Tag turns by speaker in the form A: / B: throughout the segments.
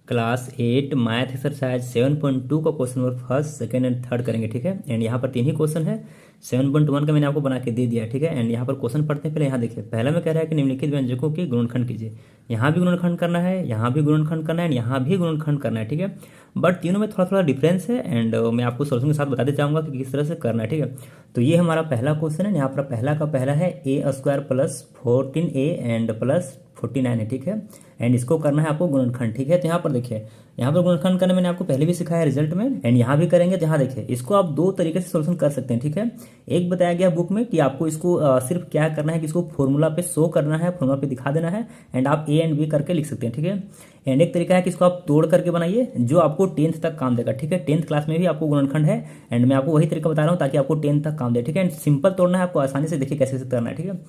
A: Class 8 math exercise 7.2 का question number first second and third करेंगे। ठीक है, एंड यहाँ पर 3 ही क्वेश्चन है। 7.1 का मैंने आपको बना के दे दिया है। ठीक है, एंड यहाँ पर क्वेश्चन पढ़ते हैं। पहले यहाँ देखिए, पहला में कह रहा है कि निम्नलिखित व्यंजकों की गुणनखंड कीजिए। यहाँ भी गुणनखंड करना है, यहाँ भी गुणनखंड करना है, यहाँ भी गुणनखंड करना है। ठीक है, बट तीनों में थोड़ा थोड़ा डिफरेंस है एंड मैं आपको सोल्यूशन के साथ बताते जाऊँगा कि किस तरह से करना है। ठीक है, तो ये हमारा पहला क्वेश्चन है। यहाँ पर पहला का पहला है a² plus 14a and plus 49 है। ठीक है, एंड इसको करना है आपको गुणनखंड। ठीक है, तो यहाँ पर देखिए, यहाँ पर गुणनखंड करना मैंने आपको पहले भी सिखाया है रिजल्ट में, एंड यहाँ भी करेंगे। तो यहाँ देखिए, इसको आप दो तरीके से सोल्यूशन कर सकते हैं। ठीक है, एक बताया गया बुक में कि आपको इसको सिर्फ क्या करना है कि इसको फॉर्मूला पे शो करना है, फॉर्मूला पे दिखा देना है, एंड आप ए एंड बी करके लिख सकते हैं। ठीक है, एंड एक तरीका है कि इसको आप तोड़ करके बनाइए, जो आपको 10th तक काम देगा। ठीक है, 10th क्लास में भी आपको गुणनखंड है, एंड मैं आपको वही तरीका बता रहा हूँ ताकि आपको 10th तक काम दे। ठीक है, एंड सिंपल तोड़ना है आपको, आसानी से देखिए कैसे करना है। ठीक है,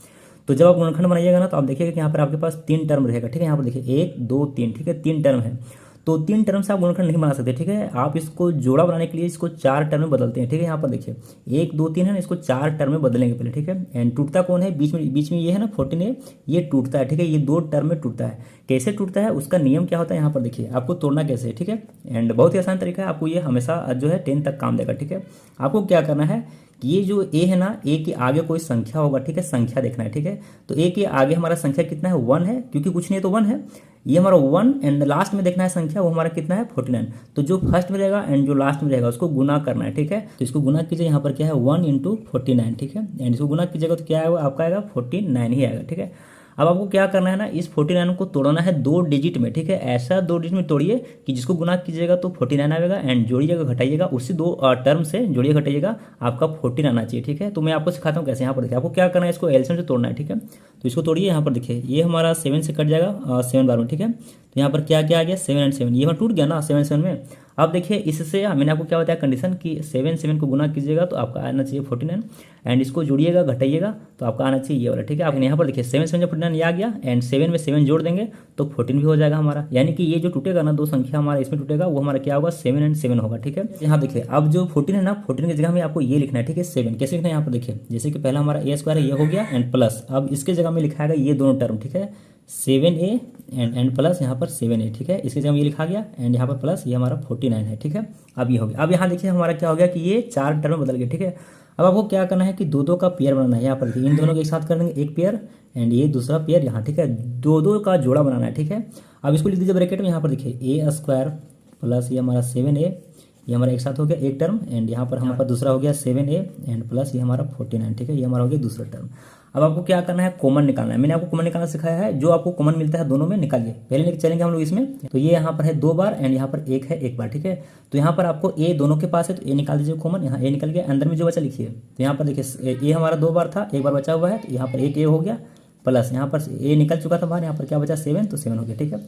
A: तो जब आप गुणनखंड बनाइएगा ना, तो आप देखिएगा कि यहाँ पर आपके पास 3 टर्म रहेगा। ठीक है, यहाँ पर देखिए 1 2 3। ठीक है, 3 टर्म है, तो 3 टर्म से आप गुणनखंड नहीं बना सकते। ठीक है, आप इसको जोड़ा बनाने के लिए इसको 4 टर्म में बदलते हैं। ठीक है, यहाँ पर देखिए 1 2 3 है ना, इसको 4 टर्म में बदलेंगे पहले। ठीक है, एंड टूटता कौन है? बीच में ये है ना 14a, ये टूटता है। ठीक है, ये 2 टर्म में टूटता है। कैसे टूटता है, उसका नियम क्या होता है यहाँ पर देखिए, आपको तोड़ना कैसे है। ठीक है, एंड बहुत ही आसान तरीका है, आपको ये हमेशा जो है 10 तक काम देगा। ठीक है, आपको क्या करना है कि ये जो ए है ना, ए के आगे कोई संख्या होगा। ठीक है, संख्या देखना है। ठीक है, तो ए के आगे हमारा संख्या कितना है? 1 है, क्योंकि कुछ नहीं है तो 1 है। ये हमारा 1, एंड लास्ट में देखना है संख्या, वो हमारा कितना है? 49। तो जो फर्स्ट में रहेगा एंड जो लास्ट में रहेगा उसको गुना करना है। ठीक है, तो इसको गुना कीजिए। यहाँ पर क्या है? 1 × 49। ठीक है, एंड इसको गुना कीजिएगा तो क्या आएगा? आपका आएगा 49 ही आएगा। ठीक है, अब आपको क्या करना है ना, इस 49 को तोड़ना है 2 डिजिट में। ठीक है, ऐसा 2 डिजिट में तोड़िए कि जिसको गुना कीजिएगा तो 49 आएगा, एंड जोड़िएगा घटाइएगा, उसी 2 टर्म से जोड़िए घटाइएगा, आपका 14 आना चाहिए। ठीक है, तो मैं आपको सिखाता हूँ कैसे। यहाँ पर देखिए, आपको क्या करना है, इसको एलसीएम से तोड़ना है। ठीक है, तो इसको तोड़िए। यहाँ पर देखिए, ये हमारा 7 से कट जाएगा 7 बार में। ठीक है, तो यहाँ पर क्या क्या आ गया? 7 और 7, ये हमारा टूट गया ना 7 7 में। अब देखिए, इससे मैंने आपको क्या बताया कंडीशन कि 7 7 को गुना कीजिएगा तो आपका आना चाहिए 49, एंड इसको जोड़िएगा घटाइएगा तो आपका आना चाहिए ये वाला। ठीक है, आप यहाँ पर देखिए 7 7 जब 49 ये आ गया, एंड 7 में 7 जोड़ देंगे तो 14 भी हो जाएगा हमारा। यानी कि ये जो टूटेगा ना, 2 संख्या हमारा इसमें टूटेगा, वो हमारा क्या होगा? 7 और 7 होगा। ठीक है, यहाँ देखिए, अब जो 14 है ना, 14 की जगह में आपको ये लिखना है। ठीक है, 7 कैसे लिखना है? यहाँ पर देखिए, जैसे कि पहला हमारा a² है, ये हो गया, एंड प्लस, अब इसके जगह में लिखाएगा ये दोनों टर्म। ठीक है, 7a एंड प्लस यहाँ पर 7a। ठीक है, इसके जगह ये लिखा गया, एंड यहाँ पर प्लस ये हमारा 49 है। ठीक है, अब ये हो गया। अब यहाँ देखिए हमारा क्या हो गया कि ये 4 टर्म में बदल गए। ठीक है, अब आपको क्या करना है कि 2 का पेयर बनाना है। यहाँ पर देखिए, इन दोनों को एक साथ कर देंगे, एक पेयर, एंड ये दूसरा पेयर यहाँ। ठीक है, 2 का जोड़ा बनाना है। ठीक है, अब इसको लिख दीजिए ब्रैकेट में। यहाँ पर देखिए a² प्लस ये हमारा 7a, ये हमारा एक साथ हो गया एक टर्म, एंड यहाँ पर हमारा दूसरा हो गया 7a एंड प्लस ये हमारा 49। ठीक है, ये हमारा हो गया दूसरा टर्म। अब आपको क्या करना है? कॉमन निकालना है। मैंने आपको कॉमन निकालना सिखाया है, जो आपको कॉमन मिलता है दोनों में निकालिए। पहले चलेंगे हम लोग इसमें, तो ये यहाँ पर है 2 बार, एंड यहाँ पर 1 है 1 बार। ठीक है, तो यहाँ पर आपको ए दोनों के पास है तो ए निकाल दीजिए कॉमन। यहाँ ए निकल गया, अंदर में जो बचा लिखिए। तो यहाँ पर देखिए, ए हमारा 2 बार था, 1 बार बचा हुआ है, तो यहाँ पर एक ए हो गया, प्लस यहाँ पर ए निकल चुका था बाहर, यहाँ पर क्या बचा? 7, तो 7 हो गया। ठीक है,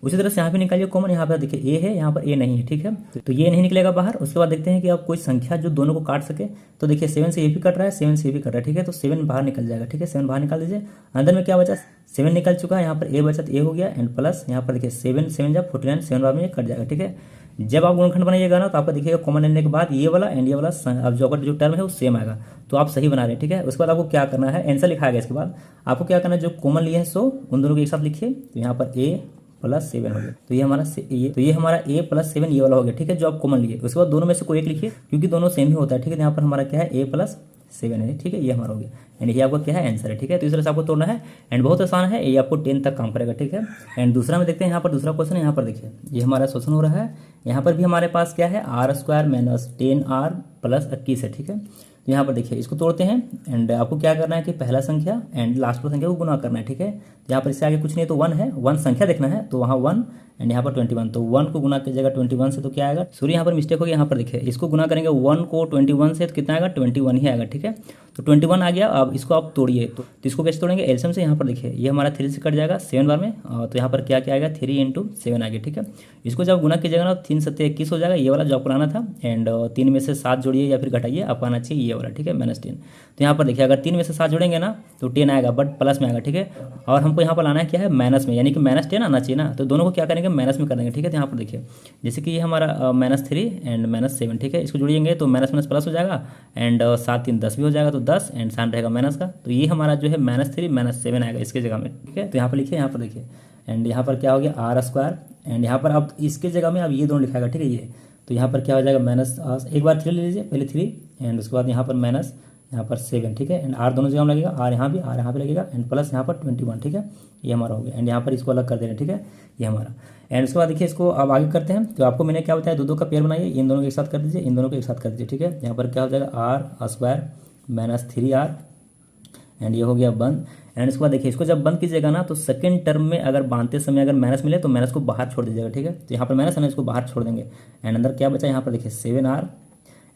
A: उसी तरह से यहाँ पे निकालिए कॉमन। यहाँ पर देखिए ए है, यहाँ पर ए नहीं है। ठीक है, तो ये नहीं निकलेगा बाहर। उसके बाद देखते हैं कि आप कोई संख्या जो दोनों को काट सके, तो देखिए 7 से ए भी कट रहा है, 7 से ए भी कट रहा है। ठीक है, तो 7 बाहर निकल जाएगा। ठीक है, 7 बाहर निकाल दीजिए। अंदर में क्या बचा? 7 निकल चुका है, यहाँ पर ए बचा तो ए हो गया, एंड प्लस यहाँ पर देखिए 7 7 जब 49, 7 बार में ये कट जाएगा। ठीक है, जब आप गुणनखंड बनाइएगा ना, तो आपका देखिएगा कॉमन लेने के बाद ये वाला एंड ये वाला अब जो टर्म है वो सेम आएगा, तो आप सही बना रहे हैं। ठीक है, उसके बाद आपको क्या करना है? आंसर लिखा गया। इसके बाद आपको क्या करना है? जो कॉमन लिए हैं सो उन दोनों को एक साथ लिखिए। तो यहाँ पर a + 7 हो गया, तो ये हमारा a + 7 ये वाला हो गया। ठीक है, जो आप कॉमन लिए। उसके बाद दोनों में से कोई एक लिखिए, क्योंकि दोनों सेम ही होता है। ठीक है, तो यहाँ पर हमारा क्या है? a + 7 है। ठीक है, ये हमारा हो गया, एंड ये आपका क्या है? आंसर है। ठीक है, तो इस तरह से आपको तोड़ना है, एंड बहुत आसान है, ये आपको 10 तक काम करेगा। ठीक है, एंड दूसरा में देखते हैं। यहाँ पर दूसरा क्वेश्चन है, यहाँ पर देखिए, ये हमारा सोल्यूशन हो रहा है। यहाँ पर भी हमारे पास क्या है? r² - 10r + 21 है। ठीक है, तो यहाँ पर देखिए, इसको तोड़ते हैं, एंड आपको क्या करना है कि पहला संख्या एंड लास्ट वाला संख्या को गुना करना है। ठीक है, तो यहाँ पर इससे आगे कुछ नहीं, तो 1 है, 1 संख्या देखना है, तो वहाँ 1, एंड यहाँ पर 21, तो 1 को गुना कीजिएगा 21 से, तो क्या आएगा? सॉरी, यहाँ पर मिस्टेक हो गया। यहाँ पर देखिए, इसको गुना करेंगे 1 को 21 से, तो कितना आएगा? 21 ही आएगा। ठीक है, तो 21 आ गया। अब इसको आप तोड़िए, तो इसको कैसे तोड़ेंगे? एलसीएम से। यहाँ पर देखिए, ये हमारा 3 से कट जाएगा 7 बार में, तो यहाँ पर क्या क्या आएगा? 3 × 7 आ गया। ठीक है, इसको जब गुना कीजिएगा ना, 3 7 21 हो जाएगा, ये वाला जो आपको आना था, एंड 3 में से 7 जोड़िए या फिर घटाइए, आपको आना चाहिए ये वाला। ठीक है, -10। तो यहाँ पर देखिए, अगर 3 में से 7 जोड़ेंगे ना तो 10 आएगा, बट प्लस में आएगा। ठीक है, और हमको यहाँ पर लाना है क्या है? माइनस में, यानी कि -10 आना चाहिए ना, तो दोनों को क्या करेंगे? माइनस में कर देंगे। ठीक है, तो यहाँ पर देखिए, जैसे कि ये हमारा -3 एंड -7। ठीक है, इसको जोड़िएंगे तो माइनस माइनस प्लस हो जाएगा, एंड 7 3 10 भी हो जाएगा, तो 10, एंड साइन रहेगा माइनस का, तो ये हमारा जो है -3 - 7 आएगा इसके जगह में। ठीक है, तो यहाँ पर लिखिए, यहाँ पर देखिए, एंड यहाँ पर क्या हो गया आर स्क्वायर, एंड यहाँ पर अब इसके जगह में अब ये दोनों लिखाएगा, ठीक है ये। तो यहाँ पर क्या हो जाएगा माइनस, एक बार 3 ले लीजिए, पहले 3 एंड उसके बाद यहाँ पर माइनस यहाँ पर 7, ठीक है। एंड आर दोनों जगह में लगेगा, आर यहाँ भी लगेगा, एंड प्लस यहाँ पर 21, ठीक है। ये हमारा हो गया, एंड यहाँ पर इसको अलग कर देना, ठीक है, ये हमारा। एंड उसके बाद देखिए इसको अब आगे करते हैं। तो आपको मैंने क्या बताया, दो का पेयर बनाइए, इन दोनों को एक साथ कर दीजिए, इन दोनों को एक साथ कर दीजिए, ठीक है। यहाँ पर क्या हो जाएगा are square minus 3r, and ये हो गया बंद। एंड इसके बाद देखिए इसको जब बंद कीजिएगा ना, तो सेकंड टर्म में अगर बांधते समय अगर माइनस मिले तो माइनस को बाहर छोड़ दीजिएगा, ठीक है। तो यहाँ पर माइनस है ना, इसको बाहर छोड़ देंगे, एंड अंदर क्या बचा यहाँ पर देखिए 7r,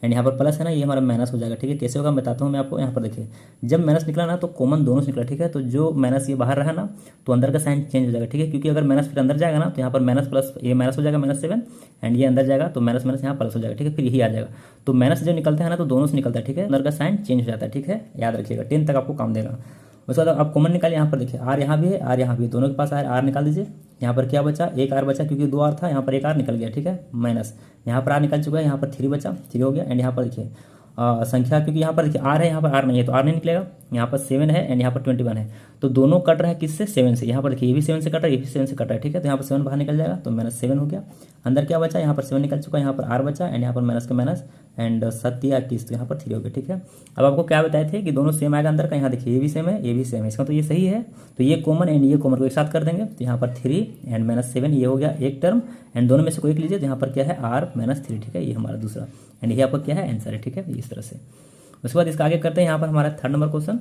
A: एंड यहाँ पर प्लस है ना, ये हमारा माइनस हो जाएगा, ठीक है। कैसे होगा मैं बताता हूँ मैं आपको। यहाँ पर देखिए जब माइनस निकला ना तो कॉमन दोनों से निकला, ठीक है। तो जो माइनस ये बाहर रहा ना तो अंदर का साइन चेंज हो जाएगा, ठीक है। क्योंकि अगर माइनस फिर अंदर जाएगा ना तो यहाँ पर माइनस प्लस ये माइनस हो जाएगा -7, एंड ये अंदर जाएगा तो माइनस माइनस यहाँ प्लस हो जाएगा, ठीक है। फिर यही आ जाएगा। तो माइनस जब निकलता है ना तो दोनों से निकलता है, ठीक है। अंदर का साइन चेंज हो जाता है, ठीक है, याद रखिएगा, 10 तक आपको काम देगा। उसके बाद आप कॉमन निकालिए, यहाँ पर देखिए आर यहाँ भी है, आर यहाँ भी है, दोनों के पास आर निकाल दीजिए। यहाँ पर क्या बचा, एक आर बचा, क्योंकि 2 आर था, यहाँ पर एक आर निकल गया, ठीक है, माइनस यहाँ पर आर निकल चुका है, यहाँ पर 3 बचा, 3 हो गया। एंड यहाँ पर देखिए संख्या, क्योंकि यहाँ पर देखिए आर है, यहाँ पर आर नहीं है तो आर नहीं निकलेगा। यहाँ पर 7 है एंड यहाँ पर 21 है, तो दोनों कट रहा है किससे, 7 से। यहाँ पर देखिए ये भी 7 से कट रहा है, ये भी 7 से कट रहा है, ठीक है। तो यहाँ पर 7 बाहर निकल जाएगा तो -7 हो गया। अंदर क्या बचा, यहाँ पर 7 निकल चुका है, यहाँ पर आर बचा, एंड यहाँ पर माइनस का माइनस, एंड 7 या 21, तो यहाँ पर 3 हो गया, ठीक है। अब आपको क्या बताए थे कि दोनों सेम आएगा अंदर का, यहाँ देखिए ये भी सेम है, ये भी सेम है, इसका तो ये सही है। तो ये कॉमन एंड ये कॉमन को एक साथ कर देंगे, तो यहाँ पर 3 एंड -7, ये हो गया एक टर्म, एंड दोनों में से कोई एक लीजिए। तो यहाँ पर क्या है r -3, ठीक है, ये हमारा दूसरा, एंड ये आपका क्या है आंसर है, ठीक है, इस तरह से। उसके बाद इसका आगे करते हैं। यहाँ पर हमारा 3rd नंबर क्वेश्चन।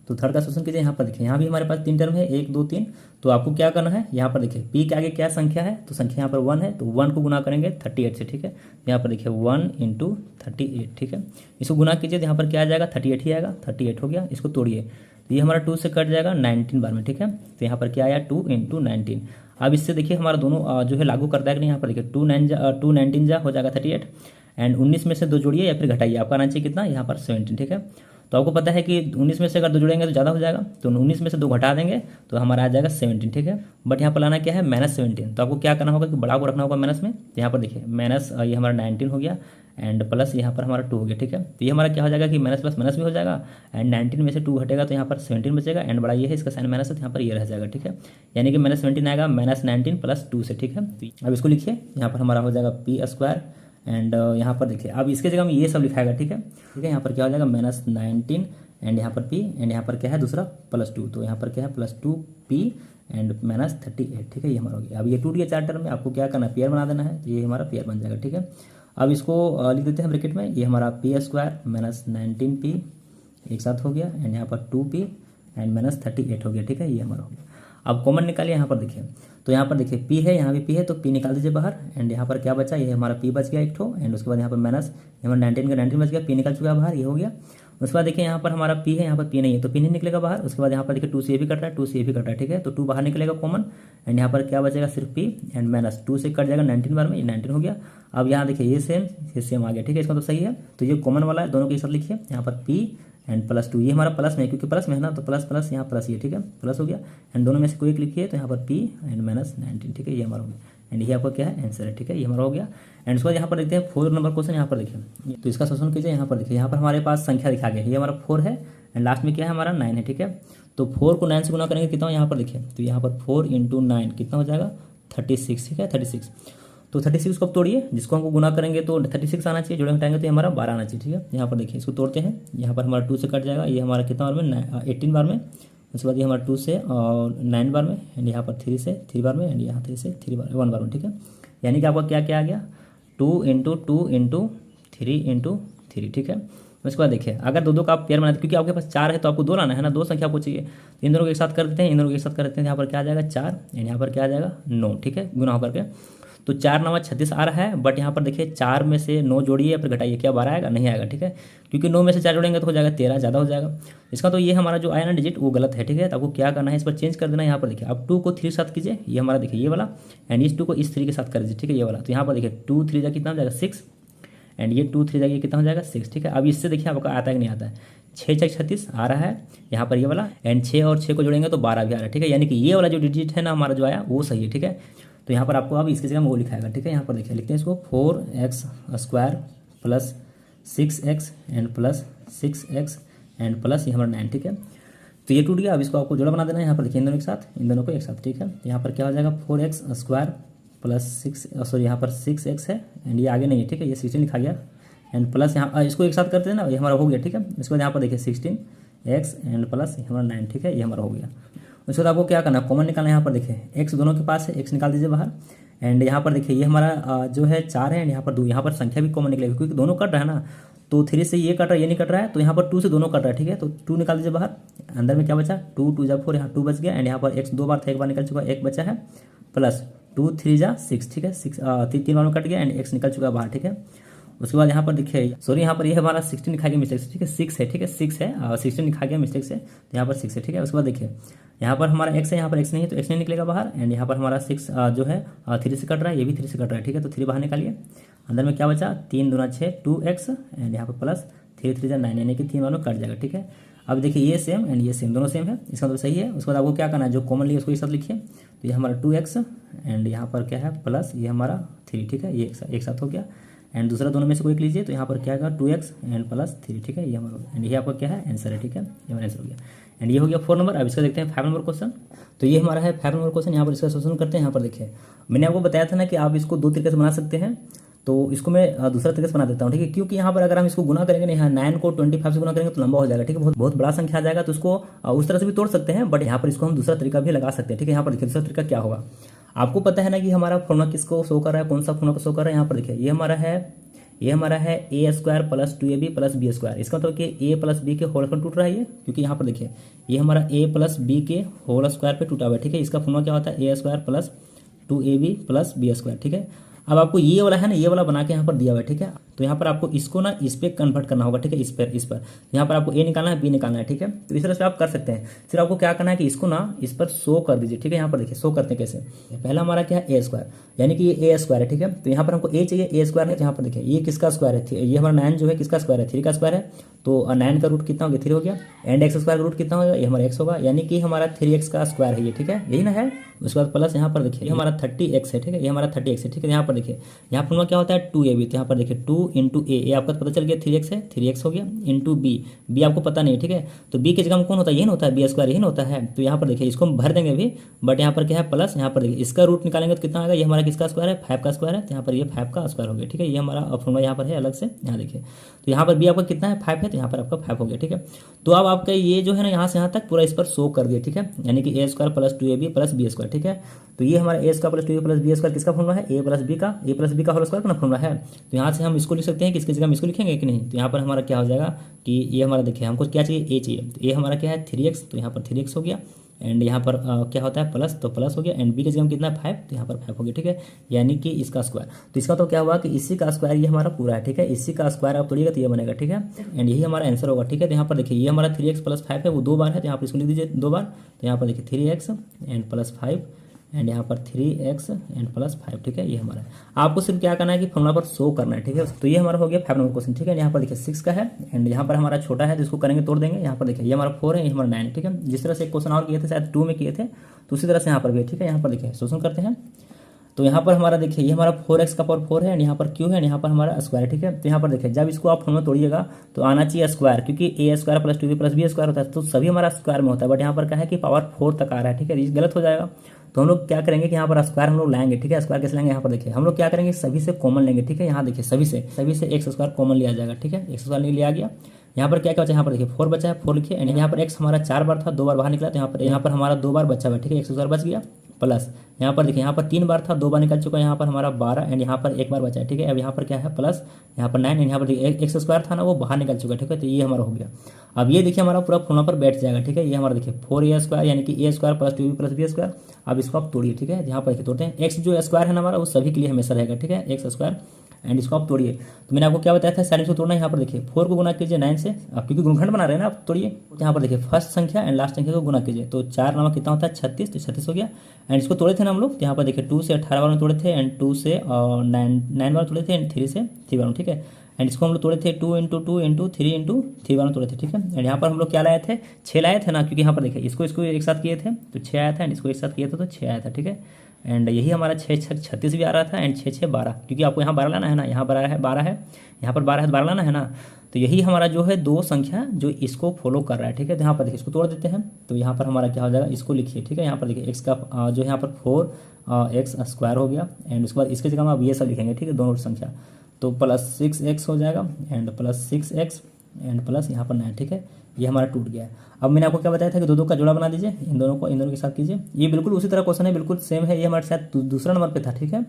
A: तो 3rd का क्वेश्चन कीजिए। यहाँ पर देखिए यहाँ भी हमारे पास 3 टर्म है, 1 2 3। तो आपको क्या करना है, यहाँ पर देखिए p के आगे क्या संख्या है, तो संख्या यहाँ पर 1 है, तो 1 को गुना करेंगे 38 से, ठीक है। यहाँ पर देखिए 1 × 38, ठीक है। इसको गुना कीजिए तो यहाँ पर क्या आ जाएगा, 38 ही आएगा, 38 हो गया। इसको तोड़िए तो ये हमारा 2 से कट जाएगा 19 बार में, ठीक है। तो यहाँ पर क्या आया 2 × 19। अब इससे देखिए हमारा दोनों जो है लागू करता है कि नहीं। यहाँ पर देखिए 2 19 जा हो जाएगा 38, एंड 19 में से 2 जोड़िए या फिर घटाइए, आपका आना चाहिए कितना, यहाँ पर 17, ठीक है। तो आपको पता है कि 19 में से अगर 2 जोड़ेंगे तो ज़्यादा हो जाएगा, तो 19 में से 2 घटा देंगे तो हमारा आ जाएगा 17, ठीक है। बट यहाँ पर लाना क्या है -17, तो आपको क्या करना होगा कि बड़ा को रखना होगा माइनस में। तो यहाँ पर देखिए माइनस ये हमारा 19 हो गया, एंड प्लस यहाँ पर हमारा 2 हो गया, ठीक है। तो ये हमारा क्या हो जाएगा कि माइनस प्लस माइनस भी हो जाएगा, एंड 19 में से 2 घटेगा तो यहाँ पर 17 बचेगा, एंड बड़ा ये है इसका साइन माइनस है तो यहाँ पर ये रह जाएगा, ठीक है। यानी कि -17 आएगा -19 + 2 से, ठीक है। अब इसको लिखिए, यहाँ पर हमारा हो जाएगा p², एंड यहाँ पर देखिए अब इसके जगह में ये सब लिखाएगा, ठीक है, ठीक है। यहाँ पर क्या हो जाएगा -19, एंड यहाँ पर p, एंड यहाँ पर क्या है दूसरा +2, तो यहाँ पर क्या है +2p एंड -38, ठीक है, ये हमारा हो गया। अब ये टूट गया 4 टर्म में, आपको क्या करना है, पेयर बना देना है, तो ये हमारा पेयर बन जाएगा, ठीक है। अब इसको लिख देते हैं ब्रैकेट में, ये हमारा p² -19p एक साथ हो गया, एंड यहाँ पर 2p एंड -38 हो गया, ठीक है, ये हमारा हो गया। अब कॉमन निकालिए, यहाँ पर देखिए, तो यहाँ पर देखिए p है, यहाँ भी p है, तो p निकाल दीजिए बाहर, एंड यहाँ पर क्या बचा, ये हमारा p बच गया एक ठो, एंड उसके बाद यहाँ पर माइनस, यहाँ पर 19 का 19 बच गया, p निकल चुका है बाहर, ये हो गया। उसके बाद देखिए यहाँ पर हमारा p है, यहाँ पर p नहीं है तो p नहीं निकलेगा बाहर। उसके बाद यहाँ पर देखिए 2 से ये भी कट रहा है, 2 से ये भी कट रहा है, ठीक है। तो 2 बाहर निकलेगा कॉमन, एंड यहाँ पर क्या बचेगा सिर्फ p, एंड -2 से कट जाएगा 19 बार में, ये 19 हो गया। अब यहाँ देखिए ये सेम आ गया, ठीक है, इसका तो सही है। तो ये कॉमन वाला है, दोनों के साथ लिखिए, यहाँ पर p एंड +2, ये हमारा प्लस में, क्योंकि प्लस में है ना, तो प्लस प्लस यहाँ प्लस ये, ठीक है, प्लस हो गया। एंड दोनों में से कोई एक लिखिए, तो यहाँ पर p एंड -19, ठीक है, ये हमारा हो गया, एंड ये आपका क्या है आंसर है, ठीक है, ये हमारा हो गया। एंड उसके बाद यहाँ पर देखते हैं 4 नंबर क्वेश्चन। यहाँ पर देखिए, तो इसका सोल्यूशन कीजिए। यहाँ पर देखिए, यहाँ पर हमारे पास संख्या दिखा गया, ये हमारा 4 है, एंड लास्ट में क्या है हमारा 9 है, ठीक है। तो 4 को 9 से गुना करेंगे कितना, यहाँ पर देखिए, तो यहाँ पर 4 × 9 कितना हो जाएगा 36, ठीक है, 36। तो 36 को अब तोड़िए, जिसको हमको गुना करेंगे तो 36 आना चाहिए, जोड़े घटाएंगे तो हमारा 12 आना चाहिए, ठीक है। यहाँ पर देखिए इसको तोड़ते हैं, यहाँ पर हमारा 2 से कट जाएगा, ये हमारा कितना बार में 18 बार में। उसके बाद ये हमारा 2 से 9 बार में, एंड यहाँ पर 3 से 3 बार में, एंड यहाँ 3 से 3 बार 1 बार में, ठीक है। यानी कि आपका क्या क्या आ गया 2 × 2 × 3 × 3, ठीक है। उसके बाद देखिए अगर दो का आप पेयर बनाते, क्योंकि आपके पास 4 है तो आपको 2 लाना है ना, 2 संख्या आपको चाहिए, तो इन दोनों को एक साथ कर देते हैं, इन दोनों को एक साथ कर देते हैं। यहाँ पर क्या आ जाएगा 4, एंड यहाँ पर क्या आ जाएगा 9, ठीक है, गुना होकर के। तो 4 9 36 आ रहा है, बट यहाँ पर देखिए 4 में से 9 जोड़िए या फिर घटाइए, क्या 12 आएगा, नहीं आएगा, ठीक है, क्योंकि 9 में से 4 जोड़ेंगे तो हो जाएगा 13, ज़्यादा हो जाएगा इसका। तो ये हमारा जो आया ना डिजिट वो गलत है, ठीक है। तो आपको क्या करना है, इस पर चेंज कर देना है। यहाँ पर देखिए अब 2 को 3 के साथ कीजिए, ये हमारा देखिए ये वाला, एंड इस 2 को इस 3 के साथ कर दीजिए, ठीक है, ये वाला। तो यहाँ पर देखिए 2 3 जा कितना हो जाएगा 6, एंड ये 2 3 जा कितना हो जाएगा 6, ठीक है। अब इससे देखिए आपका आता है कि नहीं आता है, 6 6 36 आ रहा है यहाँ पर ये वाला, एंड 6 और 6 को जोड़ेंगे तो 12 भी आ रहा है, ठीक है। यानी कि ये वाला जो डिजिट है ना हमारा जो आया वो सही है, ठीक है। तो यहाँ पर आपको अब इसकी जगह में वो लिखाएगा, ठीक है। यहाँ पर देखिए लिखते हैं इसको 4x² + 6x and +6x and plus ये हमारा 9, ठीक है। तो ये टूट गया। अब इसको आपको जोड़ा बना देना है। यहाँ पर देखिए इन दोनों के साथ, इन दोनों को एक साथ, ठीक है। तो यहाँ पर क्या हो जाएगा 4x² प्लस 6, सॉरी यहाँ पर 6x है एंड ये आगे नहीं है, ठीक है, ये 16 लिखा गया एंड प्लस यहाँ इसको एक साथ करते हैं ना, ये हमारा हो गया, ठीक है। इसके बाद यहाँ पर देखिए 16x एंड प्लस हमारा 9, ठीक है, ये हमारा हो गया। उसके बाद आपको क्या करना है, कॉमन निकालना है। यहाँ पर देखिए x दोनों के पास है, x निकाल दीजिए बाहर एंड यहाँ पर देखिए ये हमारा जो है 4 है एंड यहाँ पर 2, यहाँ पर संख्या भी कॉमन निकलेगी क्योंकि दोनों कट रहा है ना, तो 3 से ये कट रहा है, ये नहीं कट रहा है, तो यहाँ पर 2 से दोनों कट रहा है, ठीक है। तो 2 निकाल दीजिए बाहर, अंदर में क्या बचा 2 2 जा 4, यहाँ 2 बच गया एंड यहाँ पर x 2 बार था, एक बार निकल चुका, 1 बचा है प्लस 2 3 जा 6, ठीक है, 6 3 बार में कट गया एंड x निकल चुका है बाहर, ठीक है। उसके बाद यहाँ पर देखिए सॉरी यहाँ पर ये हमारा 16 लिखा गया मिस्टेक से, ठीक है, 6 है, ठीक है, 6 है, 16 लिखा गया मिस्टेक से, तो यहाँ पर 6 है, ठीक है। उसके बाद देखिए यहाँ पर हमारा x है, यहाँ पर x नहीं है तो x नहीं निकलेगा बाहर एंड यहाँ पर हमारा 6 जो है 3 से कट रहा है, ये भी 3 से कट रहा है, ठीक है। तो 3 बाहर निकालिए, अंदर में क्या बचा 3 दूना 6 2x एंड यहाँ पर प्लस 3 3 जा 9, यानी कि 3 बार में कट जाएगा, ठीक है। अब देखिए ये सेम एंड ये सेम, दोनों सेम है, इसका मतलब सही है। उसके बाद आपको क्या करना है, जो कॉमन लिया उसको एक साथ लिखिए। तो ये हमारा 2x एंड यहाँ पर क्या है प्लस ये हमारा 3, ठीक है, ये एक साथ हो गया एंड दूसरा दोनों में से कोई एक लीजिए। तो यहाँ पर क्या होगा 2x एंड प्लस 3, ठीक है, ये हमारा एंड ये आपका क्या है आंसर है, ठीक है, ये हमारा आंसर हो गया एंड ये हो गया 4 नंबर। अब इसका देखते हैं 5 नंबर क्वेश्चन। तो ये हमारा है 5 नंबर क्वेश्चन, यहाँ पर इसका सोल्यूशन करते हैं। यहाँ पर देखिए मैंने आपको बताया था ना कि आप इसको 2 तरीके से बना सकते हैं, तो इसको मैं दूसरा तरीके से बना देता हूँ, ठीक है, क्योंकि यहाँ पर अगर हम इसको गुना करेंगे ना, यहाँ 9 को 25 से गुना करेंगे तो लंबा हो जाएगा, ठीक है, बहुत बड़ा संख्या आ जाएगा, तो इसको उस तरह से भी तोड़ सकते हैं, बट यहाँ पर इसको हम दूसरा तरीका भी लगा सकते हैं, ठीक है। यहाँ पर देखिए दूसरा तरीका क्या होगा, आपको पता है ना कि हमारा फॉर्मूला किसको शो कर रहा है, कौन सा फॉर्मूला को शो कर रहा है। यहाँ पर देखिए ये हमारा है a² plus 2ab plus b², इसका मतलब कि a प्लस b के होल पर टूट रहा है ये, क्योंकि यहाँ पर देखिए ये हमारा a प्लस b के होल स्क्वायर पे टूटा हुआ है, ठीक है। इसका फॉर्मूला क्या होता है a² plus 2ab plus b², ठीक है। अब आपको ये वाला है ना, ये वाला बना के यहाँ पर दिया हुआ है, ठीक है। तो यहाँ पर आपको इसको ना इस पे कन्वर्ट करना होगा, ठीक है, इस पर यहाँ पर आपको ए निकालना है, बी निकालना है, ठीक है। तो इस तरह से आप कर सकते हैं। फिर आपको क्या करना है कि इसको ना इस पर शो कर दीजिए, ठीक है। यहाँ पर देखिए शो करते हैं कैसे, पहला हमारा क्या है a², यानी कि ये a² है, ठीक है। तो यहाँ पर हमको a चाहिए, a² है, यहाँ पर देखिए ये किसका स्क्वायर है, ये हमारा 9 जो है किसका स्क्वायर है, 3 का स्क्वायर है। तो 9 का रूट कितना हो गया 3 हो गया एंड x² का रूट कितना होगा, ये हमारा x होगा, यानी कि हमारा 3x का स्क्वायर है ये, ठीक है, यही ना है। उसके बाद प्लस यहाँ पर देखिए ये हमारा 30x है, ठीक है, ये हमारा 30x है, ठीक है। यहाँ पर देखिए यहाँ फॉर्मूला क्या होता है 2ab, तो यहाँ पर देखिए 2 इंटू ए आपका पता चल गया 3x है, 3x हो गया इंटू b आपको पता नहीं है, ठीक है। तो b की जगह में कौन होता है, यही होता है b² यही होता है। तो यहाँ पर देखिए इसको हम भर देंगे अभी, बट यहाँ पर क्या है प्लस, यहाँ पर देखिए इसका रूट निकालेंगे तो कितना आएगा, ये हमारा किसका स्क्वायर है 5 का स्क्वायर है, तो यहाँ पर ये 5 का स्क्वायर हो गया, ठीक है। ये हमारा फॉर्मूला यहाँ पर है अलग से, यहाँ देखिए। तो यहाँ पर b आपका कितना है 5 है, तो यहाँ पर आपका 5 हो गया, ठीक है। तो अब आपका ये जो है ना यहाँ से यहाँ तक पूरा इस पर शो कर दिया, ठीक है, यानी कि a² plus 2ab plus b², ठीक है। तो ये हमारा a² plus 2ab plus b² किसका फॉर्मूला है, a प्लस b का होल स्क्वायर का फॉर्मूला है। तो यहाँ से हम इसको लिख सकते हैं, किसकी जगह हम इसको लिखेंगे कि नहीं। तो यहाँ पर हमारा क्या हो जाएगा कि ये हमारा देखिए हमको क्या चाहिए a चाहिए, तो ये हमारा क्या है 3x, तो यहाँ पर 3x हो गया एंड यहाँ पर क्या होता है प्लस, तो प्लस हो गया एंड b की जगह में कितना है 5, तो यहाँ पर 5 हो गया, ठीक है, यानी कि इसका स्क्वायर। तो इसका तो क्या हुआ कि इसी का स्क्वायर ये हमारा पूरा है, ठीक है, इसी का स्क्वायर आप तोड़िएगा तो ये बनेगा, ठीक है, एंड यही हमारा आंसर होगा, ठीक है। तो यहाँ पर देखिए ये हमारा 3x प्लस 5 है, वो 2 बार है, तो यहाँ पर इसको लिख दीजिए 2 बार। तो यहाँ पर देखिए 3x एंड प्लस 5 एंड यहाँ पर 3x एंड प्लस 5, ठीक है, ये हमारा है। आपको सिर्फ क्या करना है कि फॉर्मूला पर शो करना है, ठीक है। तो ये हमारा हो गया 5 नंबर क्वेश्चन, ठीक है। यहाँ पर देखिए 6 का है एंड यहाँ पर हमारा छोटा है, तो इसको करेंगे तोड़ देंगे। यहाँ पर देखिए ये हमारा 4 है, ये हमारा 9 है, ठीक है। जिस तरह से एक क्वेश्चन और किए थे शायद 2 में किए थे, तो उसी तरह से यहाँ पर भी, ठीक है। यहाँ पर देखिए सोल्यूशन करते हैं। तो यहाँ पर हमारा देखिए ये हमारा 4x का पावर 4 है एंड यहाँ पर q है एंड यहाँ पर हमारा स्क्वायर, ठीक है। तो यहाँ पर देखिए जब इसको आप फॉर्मूला तोड़िएगा तो आना चाहिए स्क्वायर, क्योंकि a² plus 2b plus b² होता है, तो सभी हमारा स्क्वायर में होता है, बट यहाँ पर क्या है कि पावर 4 तक आ रहा है, ठीक है, ये गलत हो जाएगा। तो हम लोग क्या करेंगे कि यहाँ पर स्क्वायर हम लोग लाएंगे, ठीक है। स्क्वायर कैसे लेंगे, यहाँ पर देखिए हम लोग क्या करेंगे सभी से कॉमन लेंगे, ठीक है। यहाँ देखिए सभी से x² कॉमन लिया जाएगा, ठीक है, x² लिया गया। यहाँ पर क्या क्या बचा, यहाँ पर देखिए 4 बचा है, 4 लिखिए एंड यहाँ पर x हमारा 4 बार था, 2 बार बाहर निकला, तो यहाँ पर हमारा 2 बार बचा हुआ, ठीक है, x² बच गया प्लस यहाँ पर देखिए यहाँ पर 3 बार था, 2 बार निकल चुका है, यहाँ पर हमारा 12 एंड यहाँ पर 1 बार बचा है, ठीक है। अब यहाँ पर क्या है प्लस, यहाँ पर 9 एंड यहाँ पर देखिए x² था ना वो बाहर निकल चुका है, ठीक है। तो ये हमारा हो गया। अब ये देखिए हमारा पूरा फॉर्मूला पर बैठ जाएगा, ठीक है। ये हमारा देखिए 4a² यानी कि a² plus 2b plus b²। अब इसको आप तोड़िए, ठीक है, यहाँ पर देखिए तोड़ते हैं। x जो स्क्वायर है ना हमारा वो सभी के लिए हमेशा रहेगा, ठीक है, x² एंड इसको आप तोड़िए। तो मैंने आपको क्या बताया था, साइड से तोड़ना है। यहाँ पर देखिए 4 को गुना कीजिए 9 से, अब क्योंकि गुणनखंड बना रहे हैं ना, आप तोड़िए। यहाँ पर देखिए फर्स्ट संख्या एंड लास्ट संख्या को गुना कीजिए, तो 4 नामा कितना होता है 36, तो 36 हो गया। एंड इसको तोड़े थे ना हम लोग, तो यहाँ पर देखिए 2 से 18 बार में तोड़े थे एंड 2 से 9 बार तोड़े थे एंड 3 से 3 बार में, ठीक है। एंड इसको हम लोग तोड़े थे 2 इंटू 2 इंटू 3 इंटू 3 बार में तोड़े थे, ठीक है। एंड यहाँ पर हम लोग क्या लाए थे 6 लाए थे ना, क्योंकि यहाँ पर देखिए इसको एक साथ किए थे तो 6 आया था एंड इसको एक साथ किए थे तो 6 आया था, ठीक है। एंड यही हमारा 6×6 = 36 भी आ रहा था, एंड 6×6 = 12, क्योंकि आपको यहाँ 12 लाना है ना, यहाँ 12 है, 12 है, यहाँ पर 12 है तो 12 लाना है ना। तो यही हमारा जो है दो संख्या जो इसको फॉलो कर रहा है, ठीक है। तो यहाँ पर देखिए इसको तोड़ देते हैं, तो यहाँ पर हमारा क्या हो जाएगा, इसको लिखिए, ठीक है। यहाँ पर देखिए एक्स का जो यहाँ पर 4x² हो गया, एंड उसके बाद इसके जगह में आप ये सब लिखेंगे, ठीक है, दोनों संख्या। तो +6x हो जाएगा, एंड +6x एंड प्लस यहाँ पर 9, ठीक है। ये हमारा टूट गया है। अब मैंने आपको क्या बताया था कि दो का जोड़ा बना दीजिए, इन दोनों के साथ कीजिए। ये बिल्कुल उसी तरह क्वेश्चन है, बिल्कुल सेम है, ये हमारे साथ दूसरा नंबर पे था, ठीक है।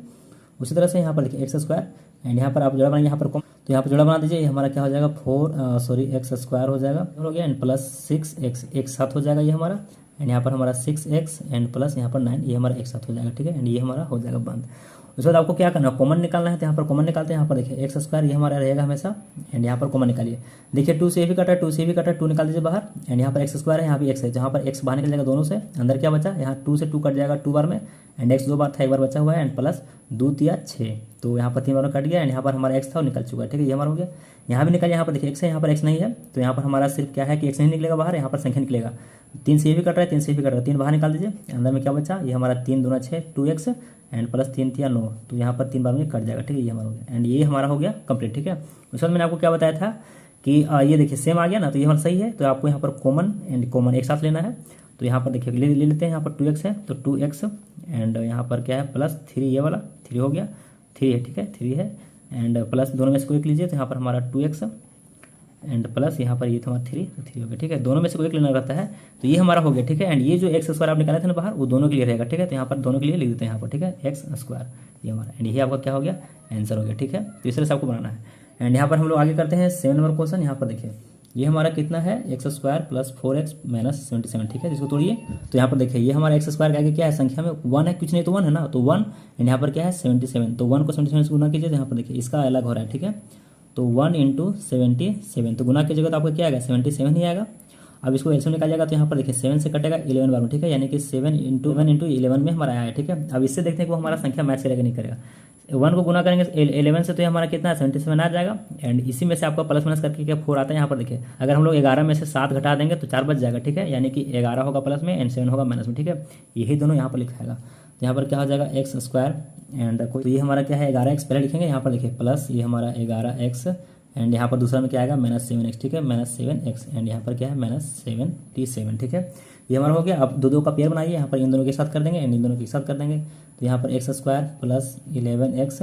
A: उसी तरह से यहाँ पर देखिए x² एंड यहाँ पर आप जोड़ा बनाइए, यहाँ पर तो यहाँ पर जोड़ा बना दीजिए। ये हमारा क्या हो जाएगा, x² हो जाएगा, हो गया, एंड +6x एक साथ हो जाएगा ये हमारा, एंड यहाँ पर हमारा 6x एंड प्लस यहाँ पर 9, ये हमारा एक साथ हो जाएगा, ठीक है। एंड ये हमारा हो जाएगा बंद। उसके बाद आपको क्या करना है, कॉमन निकालना है। तो यहाँ पर कॉमन निकालते हैं, यहाँ पर देखिए x² ये हमारा रहेगा हमेशा, एंड यहाँ पर कॉमन निकालिए। देखिए 2 से भी कटा, 2 से भी कटा, 2 निकाल दीजिए बाहर, एंड यहाँ पर x² है, यहाँ भी x है, जहाँ पर x बाहर निकल जाएगा दोनों से, अंदर क्या बचा, यहाँ 2 से 2 कट जाएगा 2 बार में, एंड x 2 बार था, 1 बार बचा हुआ है, एंड प्लस 2 × 6, तो यहाँ पर 3 बार में कट गया, एंड यहाँ पर हमारा x था और निकल चुका है, ठीक है। ये हमारा हो गया। यहाँ भी निकालिए, यहाँ पर देखिए x है, यहाँ पर x नहीं है, तो यहाँ पर हमारा सिर्फ क्या है कि x नहीं निकलेगा बाहर, यहाँ पर संख्या निकलेगा। 3 से ये भी कट रहा है, 3 से ये भी कट रहा है, 3 बाहर निकाल दीजिए, अंदर में क्या बचा, ये हमारा 3 दूना 6 2x एंड प्लस 3 × 9, तो यहाँ पर 3 बार में कट जाएगा, ठीक है। ये हमारा हो गया, एंड ये हमारा हो गया कंप्लीट, ठीक है। उसके बाद मैंने आपको क्या बताया था कि ये देखिए सेम आ गया ना, तो ये हमारा सही है। तो आपको यहाँ पर कॉमन एंड कॉमन एक साथ लेना है। तो यहाँ पर देखिए ले लेते हैं, यहाँ पर 2x है, तो 2x एंड यहाँ पर क्या है +3, ये वाला 3 हो गया, 3 है, ठीक है, 3 है, एंड प्लस दोनों में से कोई एक लीजिए, तो यहाँ पर हमारा 2x एंड प्लस यहाँ पर ये तो हमारा 3, तो 3 हो गया, ठीक है। दोनों में से कोई एक लेना रहता है, तो ये हमारा हो गया, ठीक है। एंड ये जो x² आप निकाले थे ना बाहर, वो दोनों के लिए रहेगा, ठीक है। तो यहाँ पर दोनों के लिए लिख देते हैं यहाँ पर, ठीक है, x², ये हमारा, एंड यही आपका क्या हो गया, आंसर हो गया, ठीक है। तो इस तरह से आपको बनाना है। एंड यहाँ पर हम लोग आगे करते हैं 7 नंबर क्वेश्चन। यहाँ पर देखिए ये हमारा कितना है, x² + 4x - 77, ठीक है। इसको तोड़िए, तो यहाँ पर देखिए ये हमारा x² के आगे क्या है, संख्या में 1 है, कुछ नहीं तो 1 है ना, तो 1, एंड यहाँ पर क्या है 77, तो 1 को 77 से गुना कीजिए, तो यहाँ पर देखिए इसका अलग हो रहा है, ठीक है। तो 1 × 77, तो गुना कीजिएगा तो आपको क्या आएगा, 77 ही आएगा। अब इसको एलसीएम निकालिएगा, तो यहाँ पर देखिए 7 से कटेगा 11 बार में, ठीक है, यानी कि 7 × 11 में हमारा आया है, ठीक है। अब इससे देखते हैं कि वो हमारा संख्या मैच करेगा नहीं करेगा। 1 को गुना करेंगे 11 से, तो ये हमारा कितना है 77 आ जाएगा, एंड इसी में से आपका प्लस माइनस करके क्या 4 आता है। यहाँ पर देखिए अगर हम लोग 11 में से 7 घटा देंगे तो 4 बच जाएगा, ठीक है, यानी कि 11 होगा प्लस में एंड 7 होगा माइनस में, ठीक है। यही दोनों यहाँ पर लिखाएगा। तो यहाँ पर क्या हो जाएगा x² एंड कोई, तो ये हमारा क्या है 11x पहले लिखेंगे, यहाँ पर देखिए प्लस ये हमारा 11x एंड यहाँ पर दूसरा में क्या आएगा -7x, ठीक है, -7x एंड यहाँ पर क्या है -77, ठीक है। ये हमारा हो गया। अब दो का पेयर बनाइए, यहाँ पर इन दोनों के साथ कर देंगे एंड इन दोनों के साथ कर देंगे। तो यहाँ पर x² + 11x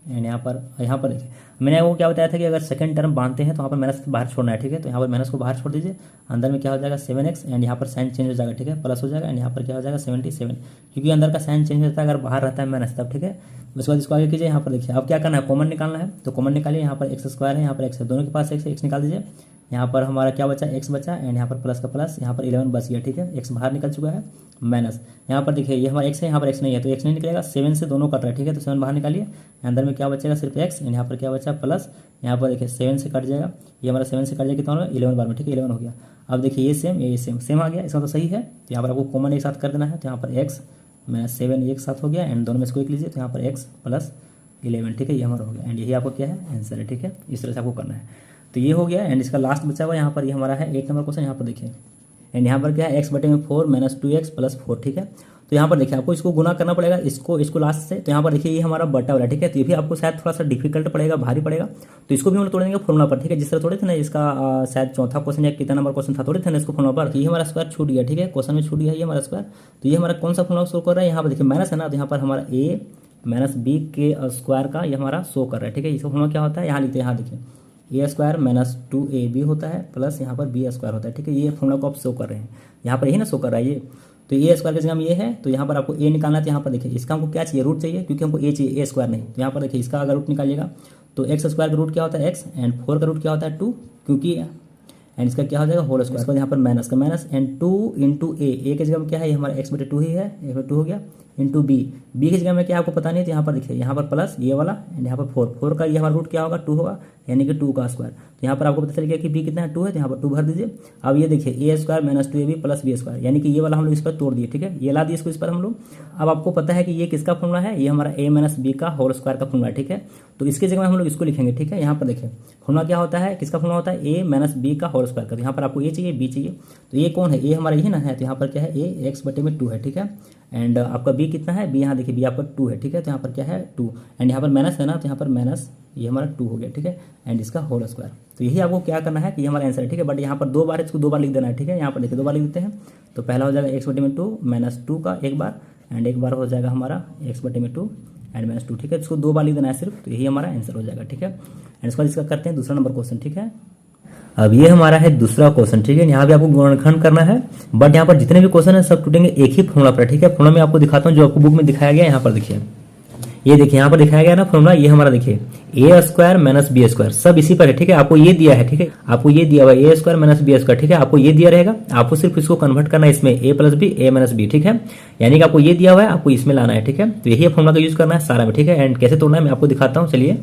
A: एंड यहाँ पर देखिए मैंने आपको क्या बताया था कि अगर सेकंड टर्म बांधते हैं तो यहाँ पर माइनस बाहर छोड़ना है, ठीक है। तो यहाँ पर माइनस को बाहर छोड़ दीजिए, अंदर में क्या हो जाएगा 7x एंड यहाँ पर साइन चेंज हो जाएगा, ठीक है, प्लस हो जाएगा, एंड यहाँ पर क्या हो जाएगा 77, क्योंकि अंदर का साइन चेंज होता है अगर बाहर रहता है माइनस तब, ठीक है। उसके बाद इसको आगे कीजिए। यहाँ पर देखिए अब क्या करना है, कॉमन निकालना है। तो कॉमन निकालिए, यहाँ पर x² है, यहाँ पर x है, दोनों के पास x निकाल दीजिए। यहाँ पर हमारा क्या बचा, x बचा, एंड यहाँ पर प्लस का प्लस, यहाँ पर 11 बच गया, ठीक है, x बाहर निकल चुका है, माइनस यहाँ पर देखिए ये हमारा x है, यहाँ पर x नहीं है, तो x नहीं निकलेगा, 7 से दोनों कट रहा है, ठीक है। तो 7 बाहर निकालिए, अंदर में क्या बचेगा सिर्फ x, एंड यहाँ पर क्या बचा प्लस, यहाँ पर देखिए 7 से कट जाएगा, ये हमारा 7 से कट जाएगा कितना में 11 बार में, ठीक है, 11 हो गया। अब देखिए ये सेम आ गया, इसका तो सही है। तो यहाँ पर आपको कॉमन एक साथ कर देना है, तो यहाँ पर x - 7 एक साथ हो गया, एंड दोनों में से कोई एक लीजिए, तो यहाँ पर x + 11, ठीक है, ये हमारा हो गया, एंड यही आपको क्या है आंसर है, ठीक है। इस तरह से आपको करना है। तो ये हो गया, एंड इसका लास्ट बचा हुआ यहाँ पर ये हमारा है 8 नंबर क्वेश्चन। यहाँ पर देखिए एंड यहाँ पर क्या है x/4 - 2x + 4, ठीक है। तो यहाँ पर देखिए आपको इसको गुना करना पड़ेगा, इसको लास्ट से। तो यहाँ पर देखिए ये हमारा बटा वाला, ठीक है। तो ये भी आपको शायद थोड़ा सा डिफिकल्ट पड़ेगा, भारी पड़ेगा। तो इसको भी हम लोग तोड़ देंगे फॉर्मूला पर, ठीक है, जिस तरह तोड़े थे ना इसका शायद चौथा क्वेश्चन या कितना नंबर क्वेश्चन था, तोड़े थे ना इसको फॉर्मूला पर। तो ये हमारा स्क्वायर छूट गया, ठीक है, क्वेश्चन में छूट गया ये हमारा स्क्वायर। तो ये हमारा कौन सा फॉर्मूला शो कर रहा है, यहाँ पर देखिए माइनस है ना, तो यहाँ पर हमारा a - b के स्क्वायर का ये हमारा शो कर रहा है, ठीक है। इसका फॉर्मूला क्या होता है, यहाँ लिखते हैं, यहाँ देखिए a² - 2ab होता है प्लस यहाँ पर b² होता है, ठीक है। ये फॉर्मूला को आप शो कर रहे हैं, यहाँ पर यही ना शो कर रहा है ये। तो a² के जगह में ये है, तो यहाँ पर आपको a निकालना है। तो यहाँ पर देखिए इसका हमको क्या चाहिए, रूट चाहिए, क्योंकि हमको a चाहिए, a² नहीं। तो यहाँ पर देखिए इसका अगर रूट निकालिएगा तो x² का रूट क्या होता है x, एंड 4 का रूट क्या होता है 2, क्योंकि एंड इसका क्या हो जाएगा होल स्क्वायर। इसके बाद यहाँ पर माइनस का माइनस, एंड 2 × a के जगह में क्या है, ये हमारा x/2 ही है, 1/2 हो गया, इंटू b की जगह में क्या आपको पता नहीं है। तो यहाँ पर देखिए यहाँ पर प्लस ये वाला, एंड यहाँ पर 4 का ये हमारा रूट क्या होगा 2 होगा, यानी कि 2 का स्क्वायर। तो यहाँ पर आपको पता चल गया कि b कितना है 2 है, तो यहाँ पर 2 भर दीजिए। अब ये देखिए a² - 2ab + b², यानी कि ये वाला हम लोग इस पर तोड़ दिए, ठीक है, ये ला दिए इसको इस पर हम लोग। अब आपको पता है कि ये किसका फॉर्मूला है, ये हमारा a - b का होल स्क्वायर का फॉर्मूला है, ठीक है। तो इसके जगह में हम लोग इसको लिखेंगे, ठीक है। यहाँ पर देखिए फॉर्मूला क्या होता है, किसका फॉर्मूला होता है a - b का होल होल स्क्वायर कर, यहाँ पर आपको ए चाहिए बी चाहिए, तो ये कौन है, ए हमारा यही ना है, तो यहाँ पर क्या है ए एक्स बटे में 2 है, ठीक है। एंड आपका बी कितना है, बी यहाँ देखिए बी आपका 2 है, ठीक है। तो यहाँ पर क्या है 2, एंड यहाँ पर माइनस है ना, तो यहाँ पर माइनस ये हमारा 2 हो गया, ठीक है। एंड इसका होल स्क्वायर, तो यही आपको क्या करना है कि ये हमारा आंसर है, ठीक है। बट यहाँ पर 2 बार इसको 2 बार लिख देना है, ठीक है। यहाँ पर देखिए 2 बार लिख देते हैं, तो पहला हो जाएगा एक्स बटे में 2 माइनस 2 का एक बार, एंड एक बार हो जाएगा हमारा एक्स बटे में 2 एंड माइनस 2, ठीक है। इसको 2 बार लिख देना है सिर्फ, तो यही हमारा आंसर हो जाएगा, ठीक है। एंड इसके बाद इसका करते हैं दूसरा नंबर क्वेश्चन, ठीक है। अब ये हमारा है दूसरा क्वेश्चन, ठीक है। यहाँ पे आपको गुणनखंड करना है, बट यहाँ पर जितने भी क्वेश्चन है सब टूटेंगे एक ही फॉर्मूला पर, ठीक है। फॉर्मूला में आपको दिखाता हूँ जो आपको बुक में दिखाया गया है, यहाँ पर देखिए, ये देखिए यहाँ पर दिखाया गया ना फॉर्मूला, ये हमारा देखिए A square minus B square सब इसी पर है, ठीक है। आपको ये दिया है, ठीक है, आपको ये दिया हुआ ए स्क्वायर माइनस बी स्क्वायर, ठीक है। आपको ये दिया रहेगा, आपको सिर्फ इसको कन्वर्ट करना है इसमें ए प्लस बी ए माइनस बी, ठीक है। यानी कि आपको ये दिया हुआ है, आपको इसमें लाना है, ठीक है। तो यही फॉर्मूला का यूज करना है सारा में, ठीक है। एंड कैसे तोड़ना है मैं आपको दिखाता हूँ, चलिए।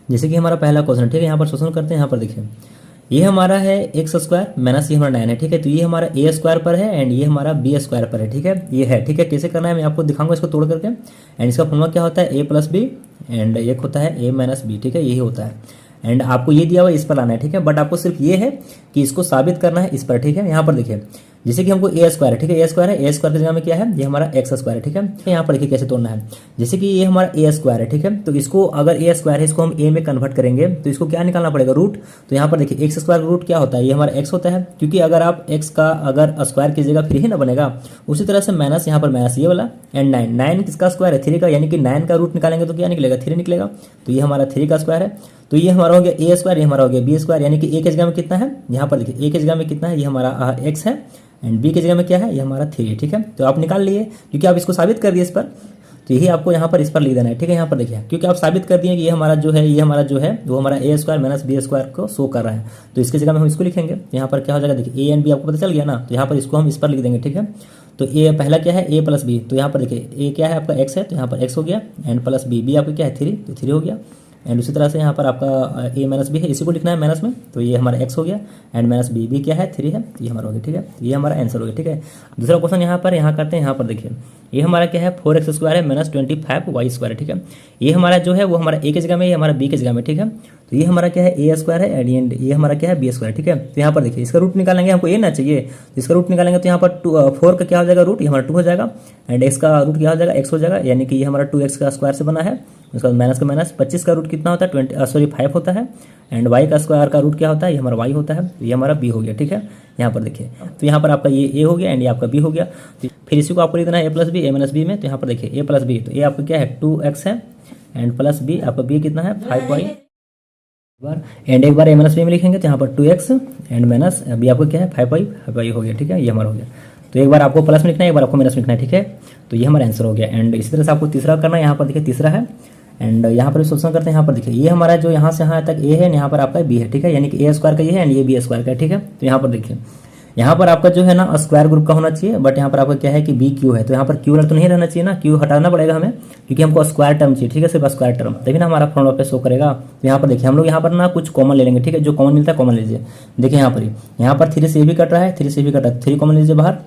A: जैसे कि हमारा पहला क्वेश्चन, ठीक है, यहाँ पर सोल्यूशन करते हैं। यहाँ पर देखिए ये हमारा है एक्स स्क्वायर माइनस ये हमारा 9 है, ठीक है। तो ये हमारा ए स्क्वायर पर है एंड ये हमारा बी स्क्वायर पर है, ठीक है। ये है, ठीक है। कैसे करना है मैं आपको दिखाऊंगा इसको तोड़ करके। एंड इसका फॉर्मूला क्या होता है ए प्लस बी एंड एक होता है ए माइनस बी, ठीक है, यही होता है। एंड आपको ये दिया हुआ इस पर लाना है, ठीक है। बट आपको सिर्फ ये है कि इसको साबित करना है इस पर, ठीक है। यहाँ पर देखिए जैसे कि हमको ए स्क्वायर है, ठीक है, ए स्क्वायर है, ए स्क्वायर की जगह में क्या है ये हमारा एक्स स्क्वायर है, ठीक है। यहाँ पर देखिए कैसे तोड़ना है, जैसे कि ये हमारा ए स्क्वायर है, ठीक है। तो इसको अगर ए स्क्वायर है इसको हम ए में कन्वर्ट करेंगे तो इसको क्या निकालना पड़ेगा रूट। तो यहाँ पर देखिए एक्स स्क्वायर का रूट क्या होता है, ये हमारा एक्स होता है, क्योंकि अगर आप एक्स का अगर स्क्वायर कीजिएगा फिर ही ना बनेगा। उसी तरह से माइनस यहाँ पर माइनस ये वाला एंड 9 किसका स्क्वायर है 3 का, यानी कि 9 का रूट निकालेंगे तो क्या निकलेगा 3 निकलेगा। तो ये हमारा 3 का स्क्वायर है, तो ये हमारा हो गया ए स्क्वायर, ये हमारा हो गया बी स्क्वायर, यानी कि ए की जगह में कितना है, यहाँ पर देखिए ए की जगह में कितना है, ये हमारा एक्स है एंड बी की जगह में क्या है ये हमारा 3 है, ठीक है। तो आप निकाल लिए क्योंकि आप इसको साबित कर दिए इस पर, तो यही आपको यहाँ पर इस पर लिख देना है, ठीक है। यहाँ पर देखिए क्योंकि आप साबित कर दिए कि ये हमारा जो है वो हमारा ए स्क्वायर माइनस बी स्क्वायर को शो कर रहा है, तो इसकी जगह में हम इसको लिखेंगे। तो यहाँ पर क्या हो जाएगा देखिए ए एंड बी आपको पता चल गया ना, तो यहाँ पर इसको हम इस पर लिख देंगे, ठीक है। तो ए पहला क्या है ए प्लस बी, तो यहाँ पर देखिए ए क्या है आपका एक्स है, तो यहाँ पर एक्स हो गया एंड प्लस बी आपका क्या है 3, तो 3 हो गया। एंड उसी तरह से यहाँ पर आपका ए माइनस बी है, इसी को लिखना है माइनस में, तो ये हमारा एक्स हो गया एंड माइनस बी क्या है 3 है, तो ये हमारा हो गया, ठीक है। ये हमारा आंसर हो गया, ठीक है। दूसरा क्वेश्चन यहाँ करते हैं। यहाँ पर देखिए ये हमारा क्या है 4x स्क्वायर है माइनस 25y स्क्वायर है, ठीक है। ये हमारा जो है वो हमारा ए की जगह में, ये हमारा बी की जगह में, ठीक है। तो ये हमारा क्या है ए स्क्वायर है एंड ये हमारा क्या है बी स्क्वायर, ठीक है। तो यहाँ पर देखिए इसका रूट निकालेंगे, हमको ए ना चाहिए, तो इसका रूट निकालेंगे तो यहाँ पर 4 का क्या हो जाएगा रूट, ये हमारा 2 हो जाएगा एंड एक्स का रूट क्या हो जाएगा एक्स हो जाएगा, यानी कि ये हमारा 2x का स्क्वायर से बना है। उसका माइनस का माइनस 25 का रूट कितना होता है 5 होता है एंड y का स्क्वायर का रूट क्या होता है ये हमारा y होता है, तो ये हमारा b हो गया, ठीक है। यहाँ पर देखिए तो यहाँ पर आपका ये a हो गया एंड ये आपका b हो गया। तो फिर इसी को आपको लिख देना है ए प्लस बी ए माइनस बी में। तो यहाँ पर देखिए a प्लस बी, तो a आपका क्या है 2x है एंड प्लस b आपका b कितना है 5y बार एंड एक बार ए माइनस बी में लिखेंगे तो यहाँ पर 2x एंड माइनस बी आपको क्या है 5y हो गया, ठीक है। ये हमारा हो गया, तो एक बार आपको प्लस में लिखना है एक बार आपको माइनस में लिखना है, ठीक है। तो ये हमारा आंसर हो गया। एंड इसी तरह से आपको तीसरा करना है, यहाँ पर देखिए तीसरा है एंड यहाँ पर सोल्यूशन करते हैं। यहाँ पर देखिए ये हमारा जो यहाँ से यहाँ तक ए है, यहाँ पर आपका बी है, ठीक है, यानी कि ए स्क्वायर का ये है एंड ये बी स्क्वायर का है, ठीक है। तो यहाँ पर देखिए यहाँ पर आपका जो है ना स्क्वायर ग्रुप का होना चाहिए, बट यहाँ पर आपका क्या है कि बी क्यू है, तो यहाँ पर क्यू तो नहीं रहना चाहिए ना, क्यू हटाना पड़ेगा हमें क्योंकि हमको स्क्वायर टर्म चाहिए, ठीक है, सिर्फ स्क्वायर टर्म। देखिए ना हमारा फॉर्मूला पे शो करेगा। तो यहाँ पर देखिए हम लोग यहाँ पर ना कुछ कॉमन ले लेंगे, ठीक है, जो कॉमन मिलता है कॉमन लीजिए। देखिए यहाँ पर 3 से भी कट रहा है, 3 से भी कट रहा है, 3 कॉमन लीजिए बाहर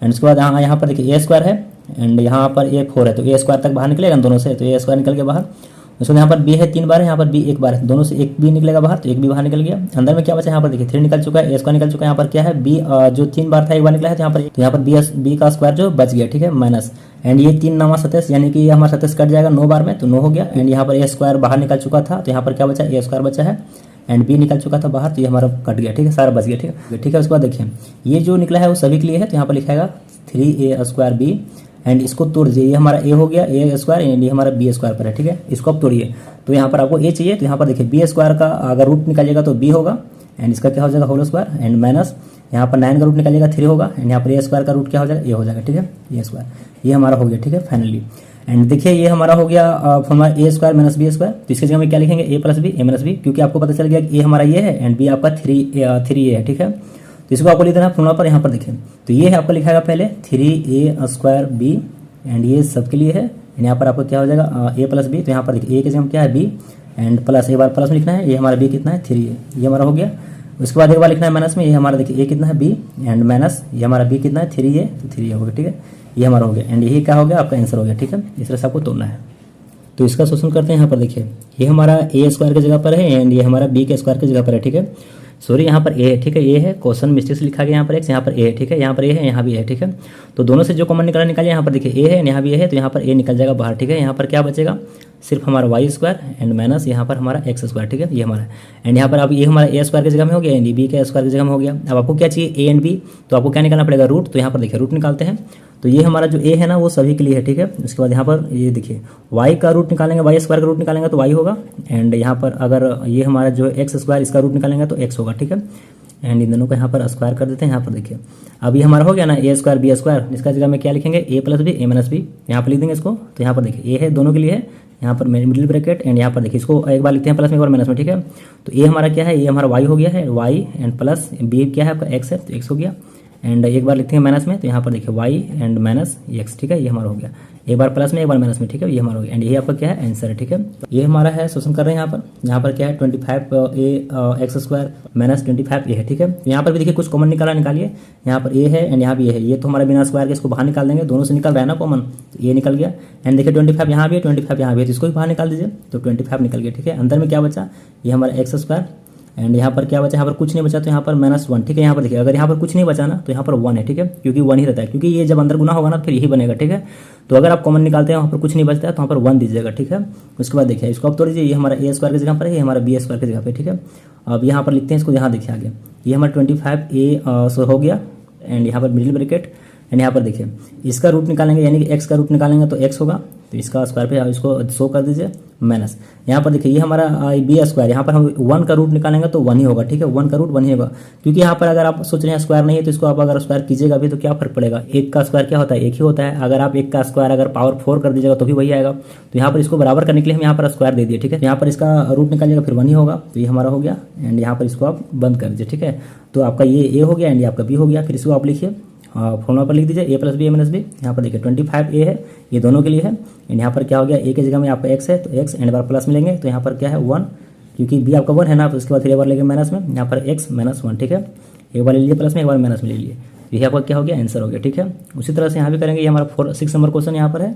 A: एंड उसके बाद यहाँ पर देखिए ए स्क्वायर है एंड यहाँ पर ए 4 है, तो ए स्क्वायर तक बाहर निकलेगा दोनों से, तो ए स्क्वायर निकल गया बाहर। उसके बाद यहाँ पर बी है 3 बार है, यहाँ पर बी 1 बार है, दोनों से एक बी निकलेगा बाहर, तो एक बी बाहर निकल गया। अंदर में क्या बचा यहाँ पर देखिए 3 निकल चुका है, ए स्क्वायर निकल चुका है, यहाँ पर क्या है बी जो 3 बार था 1 बार निकला है, तो यहाँ पर बी का स्क्वायर जो बच गया, ठीक है, माइनस एंड ये 3 9 27 यानी कि ये हमारा 27 कट जाएगा 9 बार में, तो 9 हो गया एंड यहाँ पर ए स्क्वायर बाहर निकल चुका था, तो यहाँ पर क्या बचा ए स्क्वायर बचा है एंड बी निकल चुका था बाहर, तो ये हमारा कट गया, ठीक है, सारा बच गया, ठीक है, ठीक है। उसके बाद देखिए ये जो निकला है वो सभी के लिए है, तो यहाँ पर लिखाएगा 3a स्क्वायर बी एंड इसको तोड़ दीजिए, ये हमारा ए हो गया ए स्क्वायर एंड ये हमारा बी स्क्वायर पर है, ठीक है। इसको अब तोड़िए, तो यहाँ पर आपको ए चाहिए, तो यहाँ पर देखिए बी स्क्वायर का अगर रूट निकालिएगा तो बी होगा एंड इसका क्या हो जाएगा होल स्क्वायर एंड माइनस यहाँ पर 9 का रूट निकालिएगा 3 होगा एंड यहाँ पर ए स्क्वायर का रूट क्या हो जाएगा ए हो जाएगा, ठीक है, ए स्क्वायर ये हमारा हो गया, ठीक है, फाइनली। एंड देखिए ये हमारा हो गया हमारा ए स्क्वायर माइनस बी स्क्वायर, तो इसके जगह में क्या लिखेंगे ए प्लस बी ए माइनस बी, क्योंकि आपको पता चल गया कि ए हमारा ये है एंड बी आपका 3a है, ठीक है। तो इसको आपको लिख देना फॉर्मूला पर। यहाँ पर देखिए तो ये है आपका लिखाएगा पहले 3a स्क्वायर बी एंड ये सबके लिए है, यहाँ पर आपको क्या हो जाएगा ए प्लस बी, तो यहाँ पर देखिए ए के जगह क्या है बी एंड प्लस एक बार प्लस में लिखना है, ये हमारा बी कितना है 3a, ये हमारा हो गया। उसके बाद एक बार लिखना है माइनस में, ये हमारा देखिए ए कितना है बी एंड माइनस ये हमारा बी कितना है 3a, तो 3a हो गया, ठीक है, ये हमारा हो गया एंड यही क्या हो गया आपका आंसर हो गया, ठीक है। इस तरह से आपको तोड़ना है। तो इसका सोल्यूशन करते हैं। यहाँ पर देखिए ये हमारा ए स्क्वायर की जगह पर है एंड ये हमारा बी के स्क्वायर की जगह पर है, ठीक है। सॉरी यहाँ पर ए है, ठीक है, ये है क्वेश्चन मिस्टेक से लिखा गया यहाँ पर एक्स, यहाँ पर ए है, ठीक है, यहाँ पर ए है, यहाँ भी है, ठीक है। तो दोनों से जो कॉमन निकालिए, यहाँ पर देखिए ए है, यहाँ भी ए है, तो यहाँ पर ए निकल जाएगा बाहर, ठीक है। यहाँ पर क्या बचेगा, सिर्फ हमारा वाई स्क्वायर एंड माइनस यहाँ पर हमारा एक्स स्क्वायर, ठीक है, ये हमारा। एंड यहाँ पर अब ये हमारा ए स्क्वायर की जगह में हो गया एंड बी के स्क्वायर की जगह में हो गया। अब आपको क्या चाहिए, ए एंड बी, तो आपको क्या निकालना पड़ेगा, रूट। तो यहाँ पर देखिए रूट निकालते हैं। तो ये हमारा जो ए है ना वो सभी के लिए है, ठीक है। उसके बाद यहाँ पर ये देखिए वाई का रूट निकालेंगे, वाई स्क्वायर का रूट निकालेंगे तो वाई होगा। एंड यहाँ पर अगर ये हमारा जो एक्स स्क्वायर इसका रूट निकालेंगे तो एक्स होगा, ठीक है। एंड इन दोनों को यहाँ पर स्क्वायर कर देते हैं। यहाँ पर देखिए अब ये हमारा हो गया ना ए स्क्वायर बी स्क्वायर, इसका जगह में क्या लिखेंगे, ए प्लस बी ए माइनस बी, यहाँ पर लिख देंगे इसको। तो यहाँ पर देखिए ए है, दोनों के लिए है, यहाँ पर मिडिल ब्रैकेट एंड यहाँ पर देखिए इसको एक बार लिखते हैं प्लस में, एक बार माइनस में, ठीक है। तो ए हमारा क्या है, ये हमारा वाई हो गया है, वाई एंड प्लस बी क्या है आपका एक्स है, तो एक्स हो गया। एंड एक बार लिखते हैं माइनस में, तो यहाँ पर देखिए वाई एंड माइनस एक्स, ठीक है, ये हमारा हो गया। एक बार प्लस में एक बार माइनस में, ठीक है, ये हमारा हो गया। एंड ये आपका क्या है, आंसर है, ठीक है। ये हमारा है, सोल्यूशन कर रहे हैं यहाँ पर क्या है 25 ए एक्स स्क्वायर माइनस 25 ए है, ठीक है। यहाँ पर भी देखिए कुछ कॉमन निकालिए, यहाँ पर ए है एंड यहाँ भी है, ये तो हमारा बिना स्क्वायर के इसको बाहर निकाल देंगे, दोनों से निकल रहा है ना कॉमन, तो ये निकल गया। एंड देखिए 25 यहाँ भी है, 25 यहाँ भी है, तो इसको भी बाहर निकाल दीजिए, तो 25 निकल गया, ठीक है। अंदर में क्या बचा, ये हमारा एक्स स्क्वायर एंड यहाँ पर क्या बचा, यहाँ पर कुछ नहीं बचा, तो यहाँ पर -1, ठीक है। यहाँ पर देखिए अगर यहाँ पर कुछ नहीं बचा ना तो यहाँ पर 1 है, ठीक है, क्योंकि 1 ही रहता है, क्योंकि ये जब अंदर गुना होगा ना फिर यही बनेगा, ठीक है। तो अगर आप कॉमन निकालते हैं वहाँ पर कुछ नहीं बचता है तो वहाँ पर 1 दीजिएगा, ठीक है। उसके बाद देखिए इसको आप तोड़ दीजिए, ये हमारा ए स्क्वायर की जगह पर है, ये हमारा बी स्क्वायर की जगह पर, ठीक है। अब यहाँ पर लिखते हैं इसको, यहाँ देखिए आगे ये हमारा 25 ए हो गया एंड यहाँ पर मिडिल ब्रैकेट एंड यहाँ पर देखिए इसका रूट निकालेंगे, यानी कि एक्स का रूट निकालेंगे तो एक्स होगा, तो इसका स्क्वायर पे इसको शो कर दीजिए माइनस। यहाँ पर देखिए ये हमारा बी स्क्वायर, यहाँ पर हम 1 का रूट निकालेंगे तो 1 ही होगा, ठीक है, 1 का रूट 1 ही होगा, क्योंकि यहाँ पर अगर आप सोच रहे हैं स्क्वायर नहीं है तो इसको आप अगर स्क्वायर कीजिएगा भी तो क्या फर्क पड़ेगा, एक का स्क्वायर क्या होता है, एक ही होता है। अगर आप एक का स्क्वायर अगर पावर 4 कर दीजिएगा तो भी वही आएगा। तो यहाँ पर इसको बराबर करने के लिए हम यहाँ पर स्क्वायर दे दिए, ठीक है। यहाँ पर इसका रूट निकालिएगा फिर 1 ही होगा, तो ये हमारा हो गया। एंड यहाँ पर इसको आप बंद कर दीजिए, ठीक है। तो आपका ये ए हो गया एंड ये आपका बी हो गया। फिर इसको आप लिखिए फॉर्मूला पर लिख दीजिए ए प्लस बी ए माइनस बी। यहाँ पर देखिए 25 ए है, ये दोनों के लिए है। एंड यहाँ पर क्या हो गया, ए की जगह में आपका एक्स है तो एक्स एंड बार प्लस में लेंगे, तो यहाँ पर क्या है 1, क्योंकि बी आपका 1 है ना, तो उसके बाद फिर एक बार लेंगे माइनस में, यहाँ पर एक्स -1, ठीक है। एक बार ले लीजिए प्लस में, एक बार माइनस में ले लीजिए, तो ये आपका क्या हो गया, आंसर हो गया, ठीक है। उसी तरह से यहाँ भी करेंगे। ये हमारा 6 नंबर क्वेश्चन यहाँ पर है,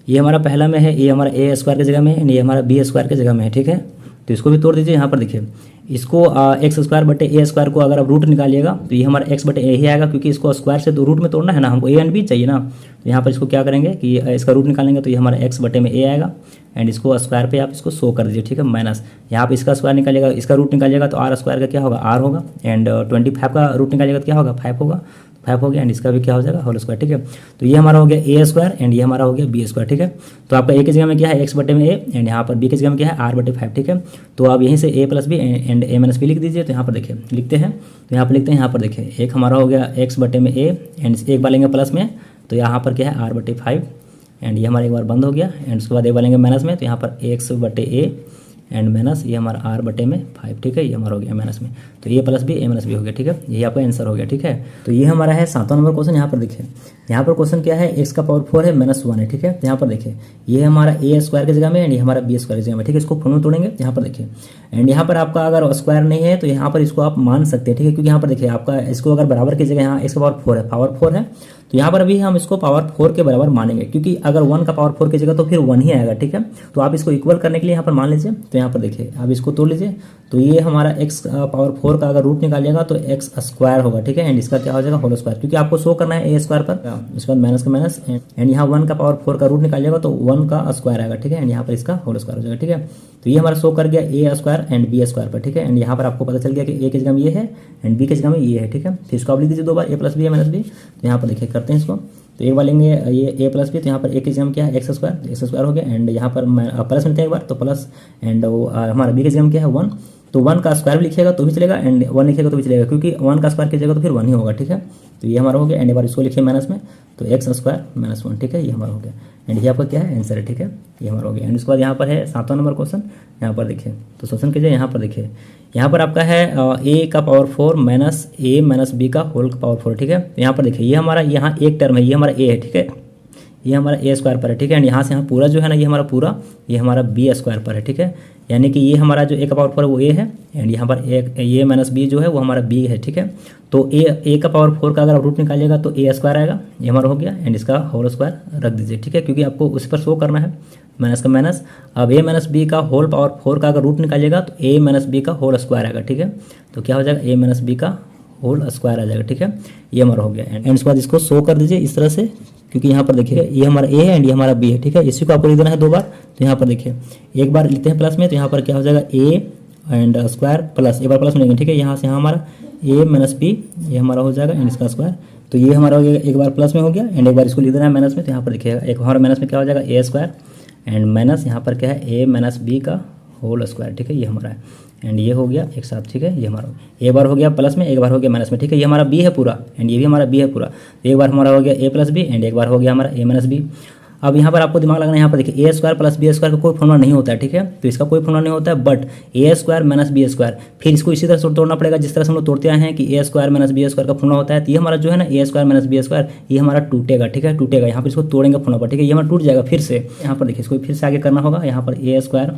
A: ये हमारा पहला में है, ये हमारा ए स्क्वायर की जगह में है, ये हमारा बी स्क्वायर की जगह में है, ठीक है। तो इसको भी तोड़ दीजिए। यहाँ पर देखिए इसको एक्स स्क्वायर बटे ए स्क्वायर को अगर आप रूट निकालिएगा तो ये हमारा एक्स बटे ए ही आएगा, क्योंकि इसको स्क्वायर से तो रूट में तोड़ना है ना, हमको ए एंड बी चाहिए ना। तो यहाँ पर इसको क्या करेंगे कि इसका रूट निकालेंगे तो ये हमारा एक्स बटे में ए आएगा एंड इसको स्क्वायर पे आप इसको शो कर दीजिए, ठीक है, माइनस। यहाँ पर इसका स्क्वायर निकालिएगा, इसका रूट निकालिएगा तो आर स्क्वायर का क्या होगा, आर होगा। एंड 25 का रूट निकालिएगा तो क्या होगा, 5 होगा, 5 हो गया। एंड इसका भी क्या हो जाएगा, होल स्क्वायर, ठीक है। तो ये हमारा हो गया ए स्क्वायर एंड ये हमारा हो गया बी स्क्वायर, ठीक है। तो आपका ए की जगह में क्या है, एक्स बटे में ए एंड यहाँ पर बी की जगह में क्या है, आर बटे 5, ठीक है। तो आप यहीं से A plus B and A minus B लिख दीजिए। तो यहाँ पर देखिए लिखते हैं, तो यहाँ पर लिखते हैं, यहाँ पर देखिए एक हमारा हो गया एक्स बटे में ए एंड एक बार लेंगे प्लस में, तो यहाँ पर क्या है आर बटे 5 एंड ये हमारा एक बार बंद हो गया। एंड उसके बाद एक बार लेंगे माइनस में, तो यहाँ पर एक्स बटे ए एंड माइनस ये हमारा आर बटे में 5, ठीक है, ये हमारा हो गया माइनस में। तो ए प्लस बी ए माइनस बी हो गया, ठीक है, यही आपका आंसर हो गया, ठीक है। तो ये हमारा है 7वां नंबर क्वेश्चन। यहाँ पर देखिए यहाँ पर क्वेश्चन क्या है, एक्स का पावर 4 है -1 है, ठीक है। यहाँ पर देखिए ये हमारा ए स्क्वायर की जगह में एंड ये हमारा बी स्क्वायर की जगह में, ठीक है। इसको फॉर्मूला तोड़ेंगे। यहाँ पर देखिए एंड यहाँ पर आपका अगर स्क्वायर नहीं है तो यहाँ पर इसको आप मान सकते हैं, ठीक है, क्योंकि यहाँ पर देखिए आपका इसको अगर बराबर कीजिएगा, यहाँ एक्स का पावर 4 है, पावर 4 है, तो यहाँ पर अभी हम इसको पावर 4 के बराबर मानेंगे, क्योंकि अगर 1 का पावर 4 की जगह तो फिर 1 ही आएगा, ठीक है। तो आप इसको इक्वल करने के लिए यहाँ पर मान लीजिए। तो यहाँ पर देखिए अब इसको तोड़ लीजिए, तो ये हमारा एक्स पावर 4 का अगर रूट निकालिएगा तो एक्स स्क्वायर होगा, ठीक है। एंड इसका क्या हो जाएगा, होल स्क्वायर, क्योंकि आपको शो करना है ए स्क्वायर पर। इसके बाद माइनस का माइनस एंड यहाँ 1 का पावर 4 का रूट निकालिएगा तो 1 का स्क्वायर आएगा, ठीक है। एंड यहाँ पर इसका होल स्क्वायर हो जाएगा, ठीक है। तो ये हमारा शो कर गया A square and B square पर, ठीक है। एंड यहाँ पर आपको पता चल गया कि ए की जगह में ये है एंड बी की जगह में ये है, ठीक है। फिर इसको आप लिख दीजिए 2 बार, ए प्लस बी ए माइनस बी। तो यहाँ पर देखिए करते हैं इसको, तो एक बार लेंगे ये ए प्लस बी, तो यहाँ पर ए की जगह में क्या है, एक्स स्क्वायर हो गया। एंड यहाँ पर प्लस मिलते हैं एक बार, तो प्लस एंड हमारा बी की जगह में क्या है 1, तो 1 का स्क्वायर भी लिखिएगा तो भी चलेगा एंड 1 लिखिएगा तो भी चलेगा, क्योंकि 1 का स्क्वायर कीजिएगा तो फिर 1 ही होगा, ठीक है। तो ये हमारा हो गया। एंड एक बार इसको लिखिए माइनस में, तो एक्स स्क्वायर -1, ठीक है, ये हमारा हो गया। एंड ये आपका क्या है, आंसर है, ठीक है, ये हमारा हो गया। एंड उसके बाद यहाँ पर है 7वां नंबर क्वेश्चन। यहाँ पर देखिए, तो सोल्यूशन कीजिए। यहाँ पर देखिए, यहाँ पर आपका है ए का पावर 4 माइनस ए माइनस बी का होल का पावर 4, ठीक है। तो यहाँ पर देखिए ये हमारा यहाँ एक टर्म है, ये हमारा ए है, ठीक है, ये हमारा ए स्क्वायर पर है, ठीक है। एंड यहाँ से यहाँ पूरा जो है ना ये हमारा पूरा ये हमारा बी स्क्वायर पर है, ठीक है। यानी कि ये हमारा जो ए का पावर 4 है वो ए है, एंड यहाँ पर ए माइनस बी जो है वो हमारा बी है, ठीक है। तो ए का पावर 4 का अगर आप रूट निकालिएगा तो ए स्क्वायर आएगा, ये हमारा हो गया। एंड इसका होल स्क्वायर रख दीजिए, ठीक है, क्योंकि आपको उस पर शो करना है माइनस का माइनस। अब ए माइनस बी का होल पावर 4 का अगर रूट निकालिएगा तो ए माइनस बी का होल स्क्वायर आएगा, ठीक है। तो क्या हो जाएगा, ए माइनस बी का होल स्क्वायर आ जाएगा, ठीक है। ये हमारा हो गया। एंड उसके बाद इसको शो कर दीजिए इस तरह से, क्योंकि यहाँ पर देखिए ये हमारा ए है एंड ये हमारा बी है, ठीक है। इसी को आपको लिख देना है 2 बार। तो यहाँ पर देखिए एक बार लिखते हैं प्लस में, तो यहाँ पर क्या हो जाएगा ए एंड स्क्वायर प्लस, एक बार प्लस में लेंगे, ठीक है। यहाँ से यहाँ हमारा ए माइनस बी ये हमारा हो जाएगा एंड इसका स्क्वायर। तो ये हमारा हो गया, एक बार प्लस में हो गया एंड एक बार इसको लिख देना है माइनस में। तो यहाँ पर देखिएगा एक हमारा माइनस में क्या हो जाएगा ए स्क्वायर एंड माइनस यहाँ पर क्या है ए माइनस बी का होल स्क्वायर, ठीक है। ये हमारा है एंड ये हो गया एक साथ, ठीक है। ये हमारा एक बार हो गया प्लस में, एक बार हो गया माइनस में, ठीक है। ये हमारा बी है पूरा एंड ये भी हमारा बी है पूरा। एक बार हमारा हो गया ए प्लस बी एंड एक बार हो गया हमारा ए माइनस बी। अब यहाँ पर आपको दिमाग लगाना है, यहाँ पर देखिए A square plus B square का कोई फॉर्मूला नहीं होता है, ठीक है। तो इसका कोई फॉर्मूला नहीं होता है, but a square minus B square, फिर इसको इसी तरह से तोड़ना पड़ेगा जिस तरह से हम लोग तोड़ते आए हैं कि A square minus B square का फॉर्मूला होता है। तो ये हमारा जो है ना ए स्क्वायर माइनस बी स्क्वायर ये हमारा टूटेगा, ठीक है, टूटेगा। यहाँ पर इसको तोड़ेंगे फॉर्मूला पर, ठीक है। ये हमारा टूट जाएगा फिर से। यहाँ पर देखिए इसको फिर से आगे करना होगा, यहाँ पर ए स्क्वायर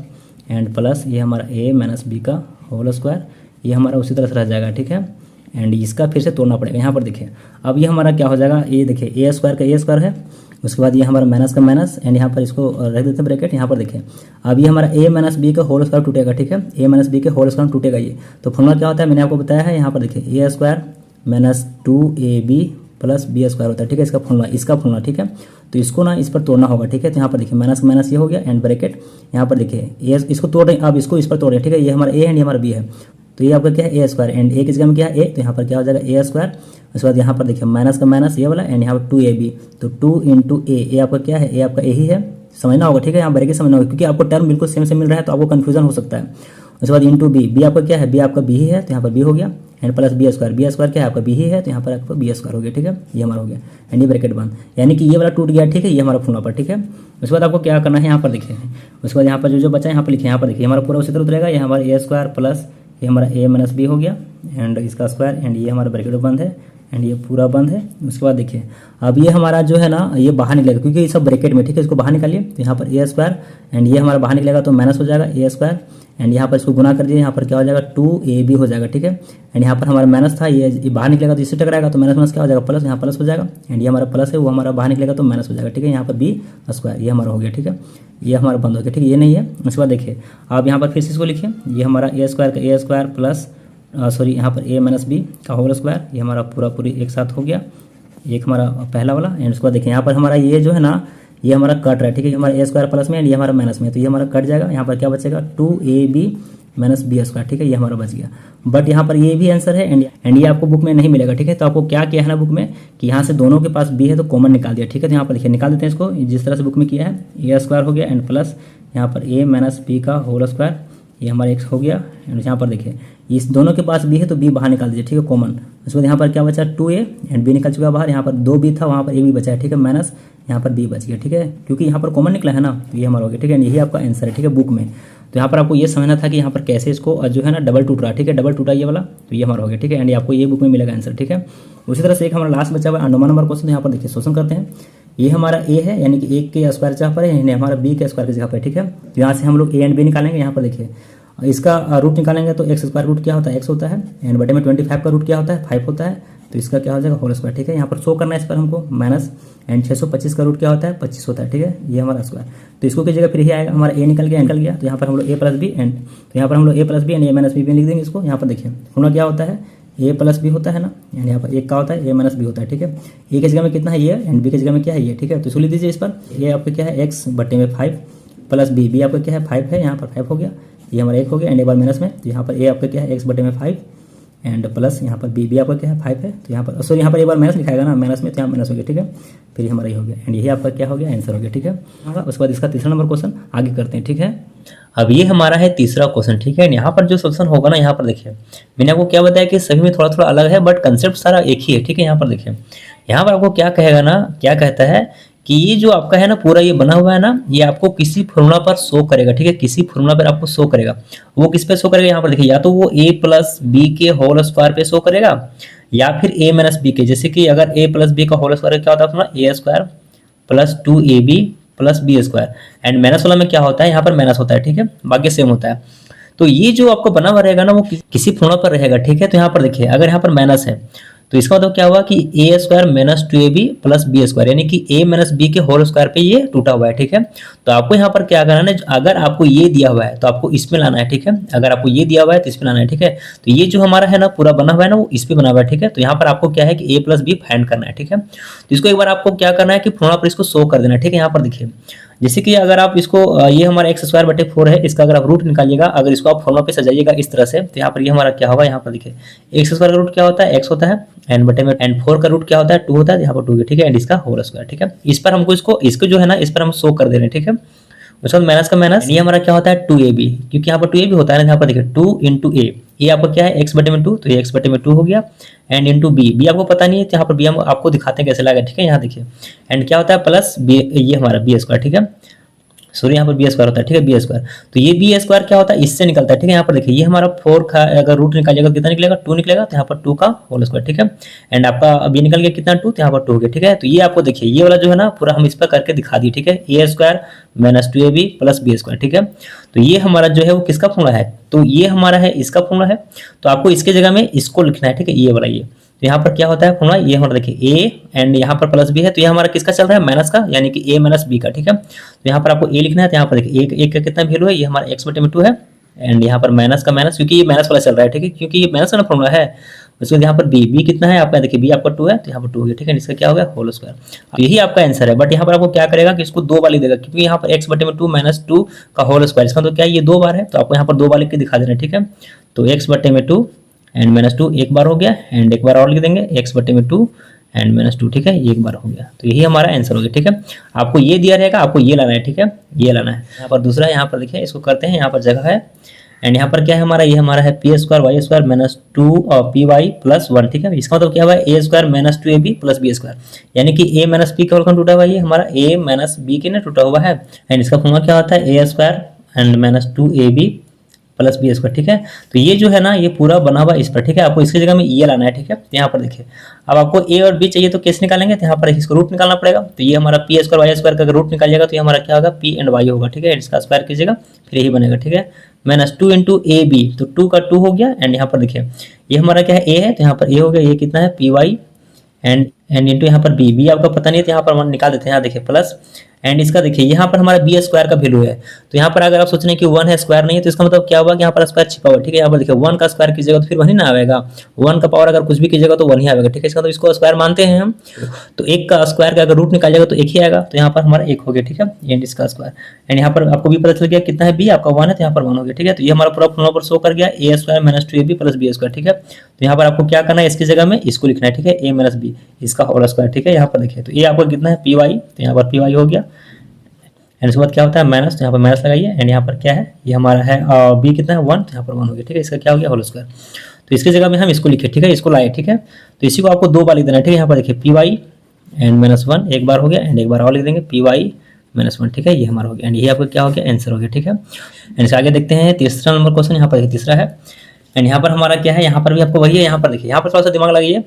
A: एंड प्लस ये हमारा ए माइनस बी का होल स्क्वायर ये हमारा उसी तरह से रह जाएगा, ठीक है। एंड इसका फिर से तोड़ना पड़ेगा। यहाँ पर देखिए अब ये हमारा क्या हो जाएगा, ये देखिए ए स्क्वायर का ए स्क्वायर है, उसके बाद ये हमारा माइनस का माइनस एंड यहाँ पर इसको रख देते हैं ब्रैकेट। यहाँ पर देखिए अब ये हमारा ए माइनस बी का होल स्क्वायर टूटेगा, ठीक है। ए माइनस बी के होल स्क्वायर टूटेगा ये। तो फॉर्मूला क्या होता है मैंने आपको बताया है, यहाँ पर देखिए A square minus 2ab plus B square होता है, ठीक है। इसका फॉर्मूला, ठीक है। तो इसको ना इस पर तोड़ना होगा, ठीक है। तो यहाँ पर देखिए माइनस माइनस ये हो गया एंड ब्रैकेट, यहाँ पर देखिए ए इसको तोड़ रहे हैं, अब इसको इस पर तोड़ रहे हैं, ठीक है। ये हमारा ए एंड ये हमारा बी है। तो ये आपका क्या है ए स्क्वायर एंड ए किस जगह में क्या है ए, तो यहाँ पर क्या हो जाएगा ए स्क्वायर। उसके बाद यहाँ पर देखिए माइनस का माइनस ये वाला एंड यहाँ पर 2ab, तो 2 इंटू ए आपका क्या है, ए आपका ए ही है, समझना होगा, ठीक है। यहाँ ब्रैकेट समझना होगा क्योंकि आपको टर्म बिल्कुल सेम मिल रहा है तो आपको कन्फ्यूजन हो सकता है। उसके बाद इंटू बी आपका क्या है, बी आपका बी ही है, तो यहाँ पर बी हो गया एंड प्लस बी स्क्वायर क्या है आपका बी ही है, तो यहाँ पर आपका बी स्क्वायर हो गया, ठीक है। ये हमारा हो गया एंड ये ब्रैकेट बंद, यानी कि ये वाला टूट गया, ठीक है। ये हमारा फॉर्मूला पर, ठीक है। उसके बाद आपको क्या करना है, यहाँ पर देखिए उसके बाद यहाँ पर जो बचा है यहाँ पर लिखिए, यहाँ पर देखिए हमारा पूरा उसी तरह उतरेगा। ये हमारा ए स्क्वायर प्लस ये हमारा ए माइनस बी हो गया एंड इसका स्क्वायर एंड ये हमारा ब्रैकेट बंद है एंड ये पूरा बंद है। उसके बाद देखिए अब ये हमारा जो है ना ये बाहर निकलेगा क्योंकि ये सब ब्रैकेट में, ठीक है। इसको बाहर निकालिए, तो यहाँ पर ए स्क्वायर एंड ये हमारा बाहर निकलेगा तो माइनस हो जाएगा ए स्क्वायर एंड यहाँ पर इसको गुना कर दिए, यहाँ पर क्या हो जाएगा 2ab हो जाएगा, ठीक है। एंड यहाँ पर हमारा माइनस था, ये बाहर निकलेगा तो इससे टकराएगा तो माइनस क्या हो जाएगा प्लस, यहाँ प्लस हो जाएगा एंड ये हमारा प्लस है वो हमारा बाहर निकलेगा तो माइनस हो जाएगा, ठीक है। यहाँ पर बी स्क्वायर ये हमारा हो गया, ठीक है। ये हमारा बंद हो गया, ठीक है, ये नहीं है। उसके बाद देखिए आप यहाँ पर फिर से इसको लिखिए, ये हमारा ए स्क्वायर का ए स्क्वायर प्लस यहाँ पर ए माइनस बी का होल स्क्वायर ये हमारा पूरी एक साथ हो गया, एक हमारा पहला वाला। एंड उसके बाद देखिए यहाँ पर हमारा ये जो है ना ये हमारा कट रहा है, ठीक है। हमारा ए स्क्वायर प्लस में एंड ये हमारा माइनस में, तो ये हमारा कट जाएगा। यहाँ पर क्या बचेगा 2ab माइनस बी स्क्वायर, ठीक है। ये हमारा बच गया, बट यहाँ पर ये भी आंसर है एंड ये आपको बुक में नहीं मिलेगा, ठीक है। तो आपको क्या किया है ना बुक में कि यहाँ से दोनों के पास बी है तो कॉमन निकाल दिया, ठीक है। तो यहाँ पर देखिए निकाल देते हैं इसको जिस तरह से बुक में किया है, ए स्क्वायर हो गया एंड प्लस यहाँ पर ए माइनस बी का होल स्क्वायर ये हमारा एक्स हो गया एंड यहाँ पर देखिए इस दोनों के पास बी है तो बी बाहर निकाल दीजिए, ठीक है, कॉमन। उसके बाद यहाँ पर क्या बचा 2a एंड बी निकल चुका बाहर, यहाँ पर 2b था वहाँ पर a भी बचा है, ठीक है, माइनस यहाँ पर b बच गया, ठीक है, क्योंकि यहाँ पर कॉमन निकला है ना, तो ये हमारा हो गया, ठीक है। यही आपका आंसर है, ठीक है, बुक में। तो यहाँ पर आपको ये समझना था कि यहाँ पर कैसे इसको जो है ना डबल टूट रहा है, ठीक है, डबल टूटा ये वाला, तो ये हमारा हो गया, ठीक है। एंड आपको ये बुक में मिलेगा आंसर, ठीक है। उसी तरह से एक हमारा लास्ट बचा हुआ 9वां नंबर क्वेश्चन, यहाँ पर देखिए सोल्यूशन करते हैं। ये हमारा ए है यानी कि 1 के स्क्वायर जहाँ पर है, हमारा बी के स्क्वायर की जगह पर, ठीक है। तो यहाँ से हम लोग ए एंड बी निकालेंगे। यहाँ पर देखिए इसका रूट निकालेंगे तो एक्स स्क्वायर रूट क्या होता है, एक्स होता है एंड बटे में 25 का रूट क्या होता है 5 होता है, तो इसका क्या हो जाएगा होल स्क्वायर, ठीक है। यहाँ पर शो करना है इस पर हमको माइनस एंड 625 का रूट क्या होता है 25 होता है, ठीक है, ये हमारा स्क्वायर। तो इसको की जगह फिर ही आएगा हमारा ए निकल गया, तो यहाँ पर हम लोग ए प्लस बी एंड तो यहाँ पर हम लोग A plus B and A minus B लिख देंगे इसको। यहाँ पर देखिए होना क्या होता है ए प्लस बी होता है ना, यानी यहाँ पर एक का होता है ए माइनस बी होता है, ठीक है। ए की जगह में कितना है ये एंड बी की जगह में क्या है ये, ठीक है। तो इसको लिख दीजिए इस पर, ये आपका क्या है एक्स बटे में 5 प्लस बी आपका क्या है 5 है, यहाँ पर 5 हो गया, ये हमारा 1 हो गया एंड एक बार माइनस में, तो यहाँ पर ए आपका क्या है एक्स बटे में 5 एंड प्लस यहाँ पर बी आपका क्या है 5 है, तो यहाँ पर सॉरी यहाँ पर एक बार माइनस लिखाएगा ना माइनस में, तो यहाँ माइनस हो गया, ठीक है। फिर हमारा ये हो गया एंड यही आपका क्या हो गया आंसर हो गया, ठीक है। उसके बाद इसका तीसरा नंबर क्वेश्चन आगे करते हैं, ठीक है। अब ये हमारा है तीसरा क्वेश्चन, ठीक है। यहाँ पर जो सोल्यूशन होगा ना, यहाँ पर देखिए मैंने आपको क्या बताया कि सभी में थोड़ा थोड़ा अलग है बट कंसेप्ट सारा एक ही है, ठीक है। यहाँ पर देखिए यहाँ पर आपको क्या कहेगा ना, क्या कहता है कि ये जो आपका है ना पूरा ये बना हुआ है ना, ये आपको किसी फॉर्मूला पर शो करेगा, ठीक है, किसी फॉर्मूला पर आपको शो करेगा। वो किस पे शो करेगा यहाँ पर देखिए, या तो वो a प्लस बी के होल स्क्वायर पे शो करेगा या फिर a माइनस बी के, जैसे कि अगर a प्लस बी का होल स्क्वायर क्या होता है A square plus 2ab plus B square. And minus वाला में क्या होता है, यहाँ पर माइनस होता है, ठीक है, बाकी सेम होता है। तो ये जो आपको बना हुआ रहेगा ना वो किसी फॉर्मूला पर रहेगा, ठीक है। तो यहाँ पर देखिए अगर यहाँ पर माइनस है तो इसका मतलब क्या हुआ कि A square minus 2ab plus B square, यानी कि ए माइनस बी के होल स्क्वायर पे ये टूटा हुआ है, ठीक है। तो आपको यहाँ पर क्या करना है, अगर आपको ये दिया हुआ है तो आपको इसमें लाना है, ठीक है। अगर आपको ये दिया हुआ है तो इसमें लाना है, ठीक है। तो ये जो हमारा है ना पूरा बना हुआ है ना वो इस पे बना हुआ है, ठीक है। तो यहाँ पर आपको क्या है कि ए प्लस बी फाइंड करना है, ठीक है। तो इसको एक बार आपको क्या करना है कि फॉर्मूला पर इसको शो कर देना है, ठीक है। यहाँ पर देखिए जैसे कि अगर आप इसको ये हमारा एक्स स्क्वायर बटे 4 है, इसका अगर आप रूट निकालिएगा, अगर इसको आप फॉर्मूला पे सजाइएगा इस तरह से, तो यहाँ पर ये हमारा क्या होगा, यहाँ पर देखिए एक्स स्क्वायर का रूट क्या होता है, एक्स होता है, एंड बटे में एंड 4 का रूट क्या होता है, 2 होता है, यहाँ पर 2, ठीक है, एंड इसका होल स्क्वायर, ठीक है। इस पर हमको इसको जो है ना इस पर हम शो कर दे रहे हैं, ठीक है। उसके बाद माइनस का माइनस, ये हमारा क्या होता है 2ab, क्योंकि यहाँ पर 2ab होता है ना, यहाँ पर देखिए 2 इंटू ए, ये आपका क्या है x बटे में 2, तो ये x बटे में 2 हो गया, एंड इंटू बी आपको पता नहीं है, तो यहाँ पर बी हम आपको दिखाते हैं कैसे लगेगा, ठीक है। यहाँ देखिए एंड क्या होता है प्लस बी, ये हमारा बी स्क्वायर, ठीक है, सॉरी यहाँ पर बी स्क्वायर होता है, ठीक है, बी स्क्वायर। तो ये बी स्क्वायर क्या होता है, इससे निकलता है, ठीक है। यहाँ पर देखिए ये हमारा 4 का अगर रूट निकालिएगा कितना निकलेगा, 2 निकलेगा, तो यहाँ पर 2 का होल स्क्वायर, ठीक है। एंड आपका अभी निकल गया कितना 2, तो यहाँ पर 2 हो गया, ठीक है। तो ये आपको देखिए ये वाला जो है ना पूरा हम इस पर करके दिखा दिए, ठीक है। A square minus 2ab plus B square, ठीक है। तो ये हमारा जो है वो किसका फॉर्मूला है, तो ये हमारा है इसका फॉर्मूला है। तो आपको इसके जगह में इसको लिखना है, ठीक है, ये वाला ये। तो यहाँ पर क्या होता है फॉर्मूला, ये हमारा देखिए ए एंड यहाँ पर प्लस बी है, तो ये हमारा किसका चल रहा है, माइनस का, यानी कि ए माइनस बी का, ठीक है। तो यहाँ पर आपको ए लिखना है, तो यहाँ पर देखिए एक का कितना वैल्यू है, ये हमारा एक्स बटे में 2 है, एंड यहाँ पर माइनस का माइनस, क्योंकि ये माइनस वाला चल रहा है, ठीक है, क्योंकि ये माइनस वाला फॉर्मूला है। उसके बाद यहाँ पर बी कितना है आपका, देखिए बी आपका 2 है, तो यहाँ पर 2 हो गया, ठीक है। इसका क्या हो गया होल स्क्वायर। तो यही आपका आंसर है। बट यहाँ पर आपको क्या करेगा कि इसको 2 बार लिख देगा, क्योंकि यहाँ पर एक्स बटे में 2 माइनस 2 का होल स्क्वायर, इसका तो क्या ये 2 बार है, तो आपको यहाँ पर 2 बार लिख के दिखा देना है, ठीक है। तो एक्स बटे में 2 एंड माइनस 2 एक बार हो गया, एंड एक बार और लिख देंगे एक्स बटे में 2 एंड माइनस 2, ठीक है, एक बार हो गया। तो यही हमारा आंसर हो गया, ठीक है। आपको ये दिया रहेगा, आपको ये लाना है, ठीक है, ये लाना है। यहाँ पर दूसरा, यहाँ पर देखिए इसको करते हैं, यहाँ पर जगह है, एंड यहाँ पर क्या है हमारा, ये हमारा है p square y square minus 2 और पी वाई प्लस 1, ठीक है। इसका मतलब क्या हुआ है A square minus 2ab plus B square, यानी कि ए माइनस बी का होल टूटा हुआ है, ये हमारा ए माइनस बी के ना टूटा हुआ है। एंड इसका फॉर्मूला क्या होता है, A square and minus 2ab plus B square, ठीक है। तो ये जो है ना ये पूरा बना हुआ इस पर, ठीक है। आपको इसकी जगह में ये लाना है, ठीक है। तो यहाँ पर देखिए अब आपको ए और बी चाहिए, तो कैसे निकालेंगे, तो यहाँ पर इसको रूट निकालना पड़ेगा। तो ये हमारा पी स्क्वायर वाई स्क्वायर का रूट निकालिएगा, तो ये हमारा क्या होगा, पी एंड वाई होगा, ठीक है। इसका स्क्वायर कीजिएगा फिर यही बनेगा, ठीक है। माइनस 2 इंटू ए बी, तो 2 का 2 हो गया, एंड यहाँ पर देखिए ये हमारा क्या है ए है, तो यहाँ पर ए हो गया, ये कितना है पी वाई एंड इंटू यहाँ पर बी आपका पता नहीं है, तो यहाँ पर हम निकाल देते हैं, यहाँ देखिए प्लस, एंड इसका देखिए यहाँ पर हमारा बी स्क्वायर का वैल्यू है। तो यहाँ पर अगर आप सोच रहे हैं कि 1 है स्क्वायर नहीं है, तो इसका मतलब क्या हुआ कि यहाँ पर स्क्वायर छिपा हुआ है, ठीक है। यहाँ पर देखिए 1 का स्क्वायर कीजिएगा तो फिर 1 ही ना आएगा, 1 का पावर अगर कुछ भी कीजिएगा तो 1 ही आएगा, ठीक है। इसका तो इसको स्क्वायर मानते हैं हम, तो 1 का स्क्वायर का अगर रूट निकालिएगा तो 1 ही आएगा, तो यहाँ पर हमारा 1 हो गया, ठीक है, एंड इसका स्क्वायर। एंड यहाँ पर आपको भी पता चल गया कितना है बी आपका 1 है, तो यहाँ पर 1 हो गया, ठीक है। तो ये हमारा पूरा फॉर्मूला पर शो कर गया, A square minus 2ab plus B square, ठीक है। तो यहाँ पर आपको क्या करना है, इसकी जगह में इसको लिखना है, ठीक है, ए माइनस बी इसका होल स्क्वायर, ठीक है। यहाँ पर देखिए तो ये आपको कितना है पी वाई, तो यहाँ पर पी वाई हो गया, एंड इसके बाद क्या होता है माइनस, तो यहाँ पर माइनस लगाइए, एंड यहाँ पर क्या है ये हमारा है बी कितना है 1, तो यहाँ पर 1 हो गया, ठीक है। इसका क्या हो गया होल स्क्वायर। तो इसकी जगह में हम इसको लिखे, ठीक है, इसको लाए, ठीक है। तो इसी को आपको 2 बार लिख देना है, ठीक है। यहाँ पर देखिए पी वाई एंड माइनस 1 एक बार हो गया, एंड एक बार और लिख देंगे पी वाई माइनस 1, ठीक है, ये हमारा हो गया, एंड ये आपका क्या हो गया आंसर हो गया, ठीक है। एंड इसके आगे देखते हैं तीसरा नंबर क्वेश्चन, यहाँ पर देखिए तीसरा है, एंड यहाँ पर हमारा क्या है, यहाँ पर भी आपको वही है। यहाँ पर देखिए यहाँ पर थोड़ा सा दिमाग लगाइए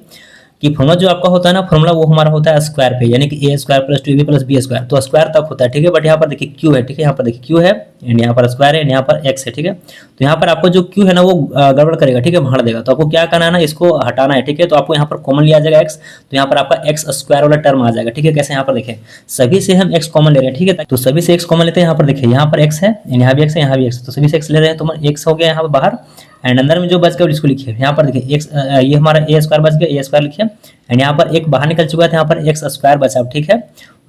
A: कि फॉर्मूला जो आपका होता है ना, फॉर्मूला वो हमारा होता है स्क्वायर पे, यानी कि A square plus 2ab plus B square, तो स्क्वायर तक होता है, ठीक है। बट यहाँ पर देखिए क्यू है, ठीक है, यहाँ पर देखिए क्यू है, एंड यहाँ पर स्क्वायर है, एंड यहाँ पर एक्स है, ठीक है। तो यहाँ पर आपको जो क्यू है ना वो गड़बड़ करेगा, ठीक है, भाड़ देगा। तो आपको क्या करना है ना, इसको हटाना है, ठीक है। तो आपको यहाँ पर कॉमन लिया जाएगा एक्स, तो यहाँ पर आपका एक्स स्क्वायर वाला टर्म आ जाएगा, ठीक है। कैसे, यहाँ पर देखिए सभी से हम एक्स कॉमन ले रहे हैं, ठीक है। तो सभी से एक्स कॉमन लेते हैं, यहाँ पर देखिए यहाँ पर एक्स है, यहाँ भी एक्स है, यहाँ भी एक्स है, तो सभी से एक्स ले रहे हैं, तो एक्स हो गया यहाँ पर बाहर, एंड अंदर में जो बच गया इसको लिखिए। यहाँ पर देखिए एक्स, ये हमारा ए स्क्वायर बच गया, ए स्क्वायर लिखिए, एंड यहाँ पर एक बाहर निकल चुका है, यहाँ पर एक्स स्क्वायर बचा, ठीक है।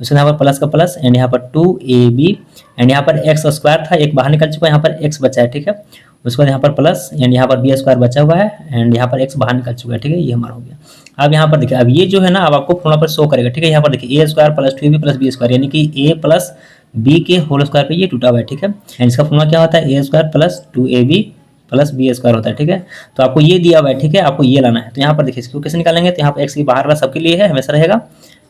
A: उसके यहाँ पर प्लस का प्लस, एंड यहाँ पर 2ab, एंड यहाँ पर एक्स स्क्वायर था, एक बाहर निकल चुका है, यहाँ पर एक्स बचा है, ठीक है। उसके बाद यहाँ पर प्लस, एंड यहाँ पर बी स्क्वायर बचा हुआ है, एंड यहाँ पर एक्स बाहर निकल चुका है, ठीक है, ये हमारा हो गया। अब यहाँ पर देखिए अब ये जो है ना अब आपको फॉर्मूला पर शो करेगा, ठीक है। यहाँ पर देखिए A square plus 2ab plus B square, यानी कि ए प्लस बी के होल स्क्वायर पे ये टूटा हुआ है, ठीक है। एंड इसका फॉर्मूला क्या होता है, A square plus 2ab plus B square होता है, ठीक है। तो आपको ये दिया हुआ है, ठीक है, आपको ये लाना है। तो यहाँ पर देखिए इसको कैसे निकालेंगे, तो यहाँ पर एक्स की बाहर वाला सबके लिए है, हमेशा रहेगा,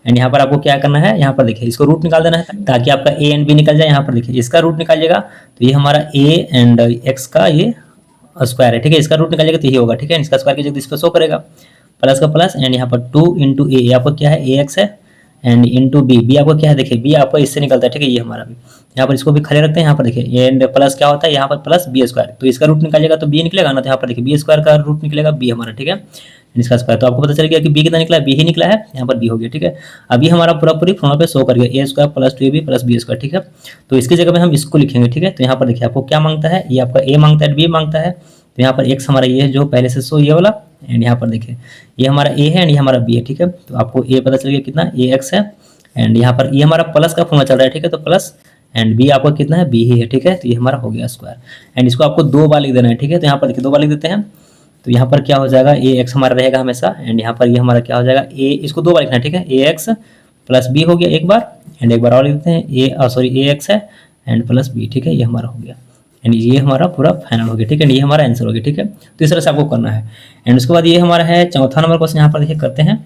A: एंड यहाँ पर आपको क्या करना है, यहाँ पर देखिए इसको रूट निकाल देना है ताकि आपका ए एंड बी निकल जाए। यहाँ पर देखिए इसका रूट निकालिएगा, तो ये हमारा ए एंड एक्स का ये स्क्वायर है, ठीक है। इसका रूट निकालिएगा तो ये होगा, ठीक है। इसका स्क्वायर कीजिएगा तो इसको शो करेगा, प्लस का प्लस, एंड यहाँ पर 2 इंटू ए, आपको क्या है ए एक्स है, एंड इंटू बी, बी आपका क्या है देखिए, बी आपका इससे निकलता है, ठीक है, ये हमारा भी, यहाँ पर इसको भी खाली रखते हैं, यहाँ पर देखिए एंड प्लस क्या होता है यहाँ पर प्लस बी स्क्वायर, तो इसका रूट निकालिएगा तो बी निकलेगा ना, तो यहाँ पर देखिए बी स्क्वायर का रूट निकलेगा बी हमारा, ठीक है, इसका स्क्वायर, तो आपको पता चल गया कि बी कितना निकला है, बी ही निकला है, यहाँ पर बी हो गया, ठीक है। अभी हमारा पूरा पूरी फॉर्मूला पे शो कर गया A square plus 2ab plus B square, ठीक है। तो इसकी जगह में हम इसको लिखेंगे, ठीक है। तो यहाँ पर देखिए आपको क्या मांगता है, ये आपका ए मांगता है, बी मांगता है, तो यहाँ पर एक्स हमारा ये है जो पहले से शो ये वाला, एंड यहाँ पर देखिए ये हमारा ए है एंड ये हमारा बी है, ठीक है। तो आपको ए पता चल गया कितना, ए एक्स है, एंड यहाँ पर ये हमारा प्लस का फॉर्मूला चल रहा है, ठीक है, तो प्लस एंड बी आपका कितना है, बी ही है, ठीक है। तो ये हमारा हो गया स्क्वायर, एंड इसको आपको 2 बार लिख देना है, ठीक है। तो यहाँ पर देखिए 2 बार लिख देते हैं, तो यहाँ पर क्या हो जाएगा, ए एक्स हमारा रहेगा हमेशा, एंड यहाँ पर ये हमारा क्या हो जाएगा, ए, इसको 2 बार लिखना है, ठीक है, ए एक्स प्लस बी हो गया एक बार, एंड एक बार और लिख देते हैं ए एक्स है एंड प्लस बी, ठीक है, ये हमारा हो गया, एंड ये हमारा पूरा फाइनल हो गया, ठीक है, ये हमारा आंसर हो गया, ठीक है। तो इस तरह से आपको करना है, एंड उसके बाद ये हमारा है चौथा नंबर क्वेश्चन, यहाँ पर देखिए करते हैं,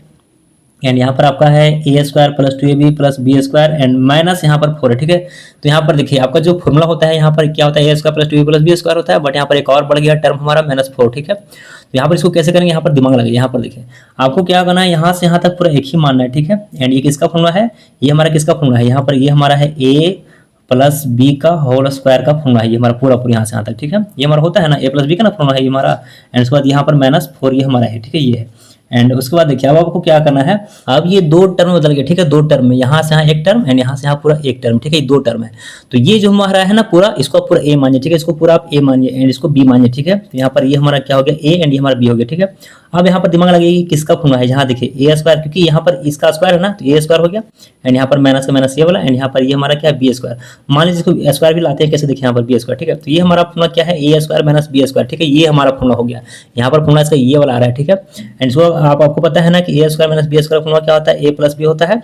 A: एंड यहाँ पर आपका है A square plus 2ab plus B square and minus यहाँ पर 4 है, ठीक है। तो यहाँ पर देखिए आपका जो फॉर्मूला होता है यहाँ पर क्या होता है, A square plus 2ab plus B square होता है, बट यहाँ पर एक और बढ़ गया टर्म हमारा -4, ठीक है। तो यहाँ पर इसको कैसे करेंगे, यहाँ पर दिमाग लगे, यहाँ पर देखिए आपको क्या करना है, यहाँ से यहाँ तक पूरा एक ही मानना है, ठीक है। एंड ये किसका फॉर्मूला है, ये हमारा किसका फॉर्मूला है, यहाँ पर ये हमारा है ए प्लस बी का होल स्क्वायर का फॉर्मूला है, ये हमारा पूरा यहाँ से यहाँ तक, ठीक है। ये हमारा होता है ना ए प्लस बी का ना फॉर्मूला है ये हमारा, एंड उसके बाद यहाँ पर -4 ये हमारा है, ठीक है, ये है। एंड उसके बाद देखिए अब आपको क्या करना है, अब ये 2 टर्म बदल गए, ठीक है, 2 टर्म में यहाँ से यहाँ एक टर्म एंड यहाँ से यहाँ पूरा एक टर्म, ठीक है, ये 2 टर्म है। तो ये जो हमारा है ना पूरा, इसको पूरा ए मानिए, ठीक है, इसको पूरा आप ए मानिए एंड इसको बी मानिए, ठीक है। तो यहाँ पर ये हमारा क्या हो गया ए एंड ये हमारा बी हो गया, ठीक है। अब यहाँ पर दिमाग लगेगी किसका फॉर्मूला है, यहाँ देखिए ए स्क्वायर, क्योंकि यहाँ पर इसका स्क्वायर है ना, तो ए स्क्वायर हो गया, एंड यहाँ पर माइनस का माइनस ये वाला, एंड यहाँ पर ये हमारा क्या है बी स्क्वायर, मान लीजिए इसको स्क्वायर भी लाते हैं, कैसे देखिए यहाँ पर बी स्क्वायर, ठीक है। तो ये हमारा फॉर्मूला क्या है, A square minus B square, ठीक है, ये हमारा फॉर्मूला हो गया, यहाँ पर फॉर्मूला इसका ये वाला आ रहा है, ठीक है। एंड इसको आपको पता है ना कि A square minus B square formula क्या होता है, ए प्लस बी होता है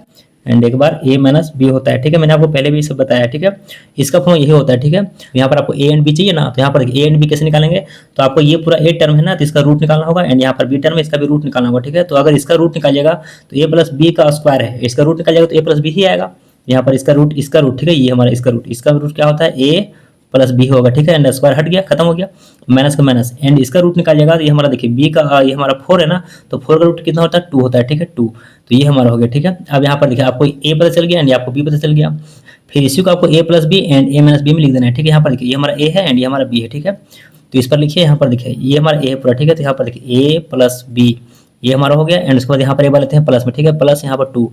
A: एंड एक बार ए माइनस बी होता है, ठीक है, मैंने आपको पहले भी सब बताया, ठीक है। इसका फॉर्मूला यही होता है, ठीक है। यहाँ पर आपको ए एंड बी चाहिए ना, तो यहाँ पर ए एंड बी कैसे निकालेंगे, तो आपको ये पूरा ए टर्म है ना, तो इसका रूट निकालना होगा, एंड यहाँ पर बी टर्म है, इसका भी रूट निकालना होगा, ठीक है। तो अगर इसका रूट निकालिएगा तो ए प्लस बी का स्क्वायर है, इसका रूट निकालिएगा तो ए प्लस बी ही आएगा, यहाँ पर इसका रूट, ठीक है, ये हमारा इसका रूट क्या होता है, ए प्लस बी होगा, ठीक है, एंड स्क्वायर हट गया, खत्म हो गया, माइनस का माइनस, एंड इसका रूट निकालिएगा तो ये हमारा देखिए बी का ये हमारा 4 है ना, तो 4 का रूट कितना होता है, 2 होता है, ठीक है, 2, तो ये हमारा हो गया, ठीक है। अब यहाँ पर देखिए आपको ए पता चल गया एंड आपको बी पता चल गया, फिर इसी को आपको A plus B and A minus B में लिख देना है, ठीक है। यहाँ पर देखिए ये हमारा ए है एंड ये हमारा बी है, ठीक है। तो इस पर लिखिए, यहाँ पर देखिए ये हमारा ए है पूरा, ठीक है। तो यहाँ पर देखिए ए प्लस बी ये हमारा हो गया, एंड उसके बाद यहाँ पर ए बार लेते हैं प्लस में, ठीक है, प्लस यहाँ पर 2,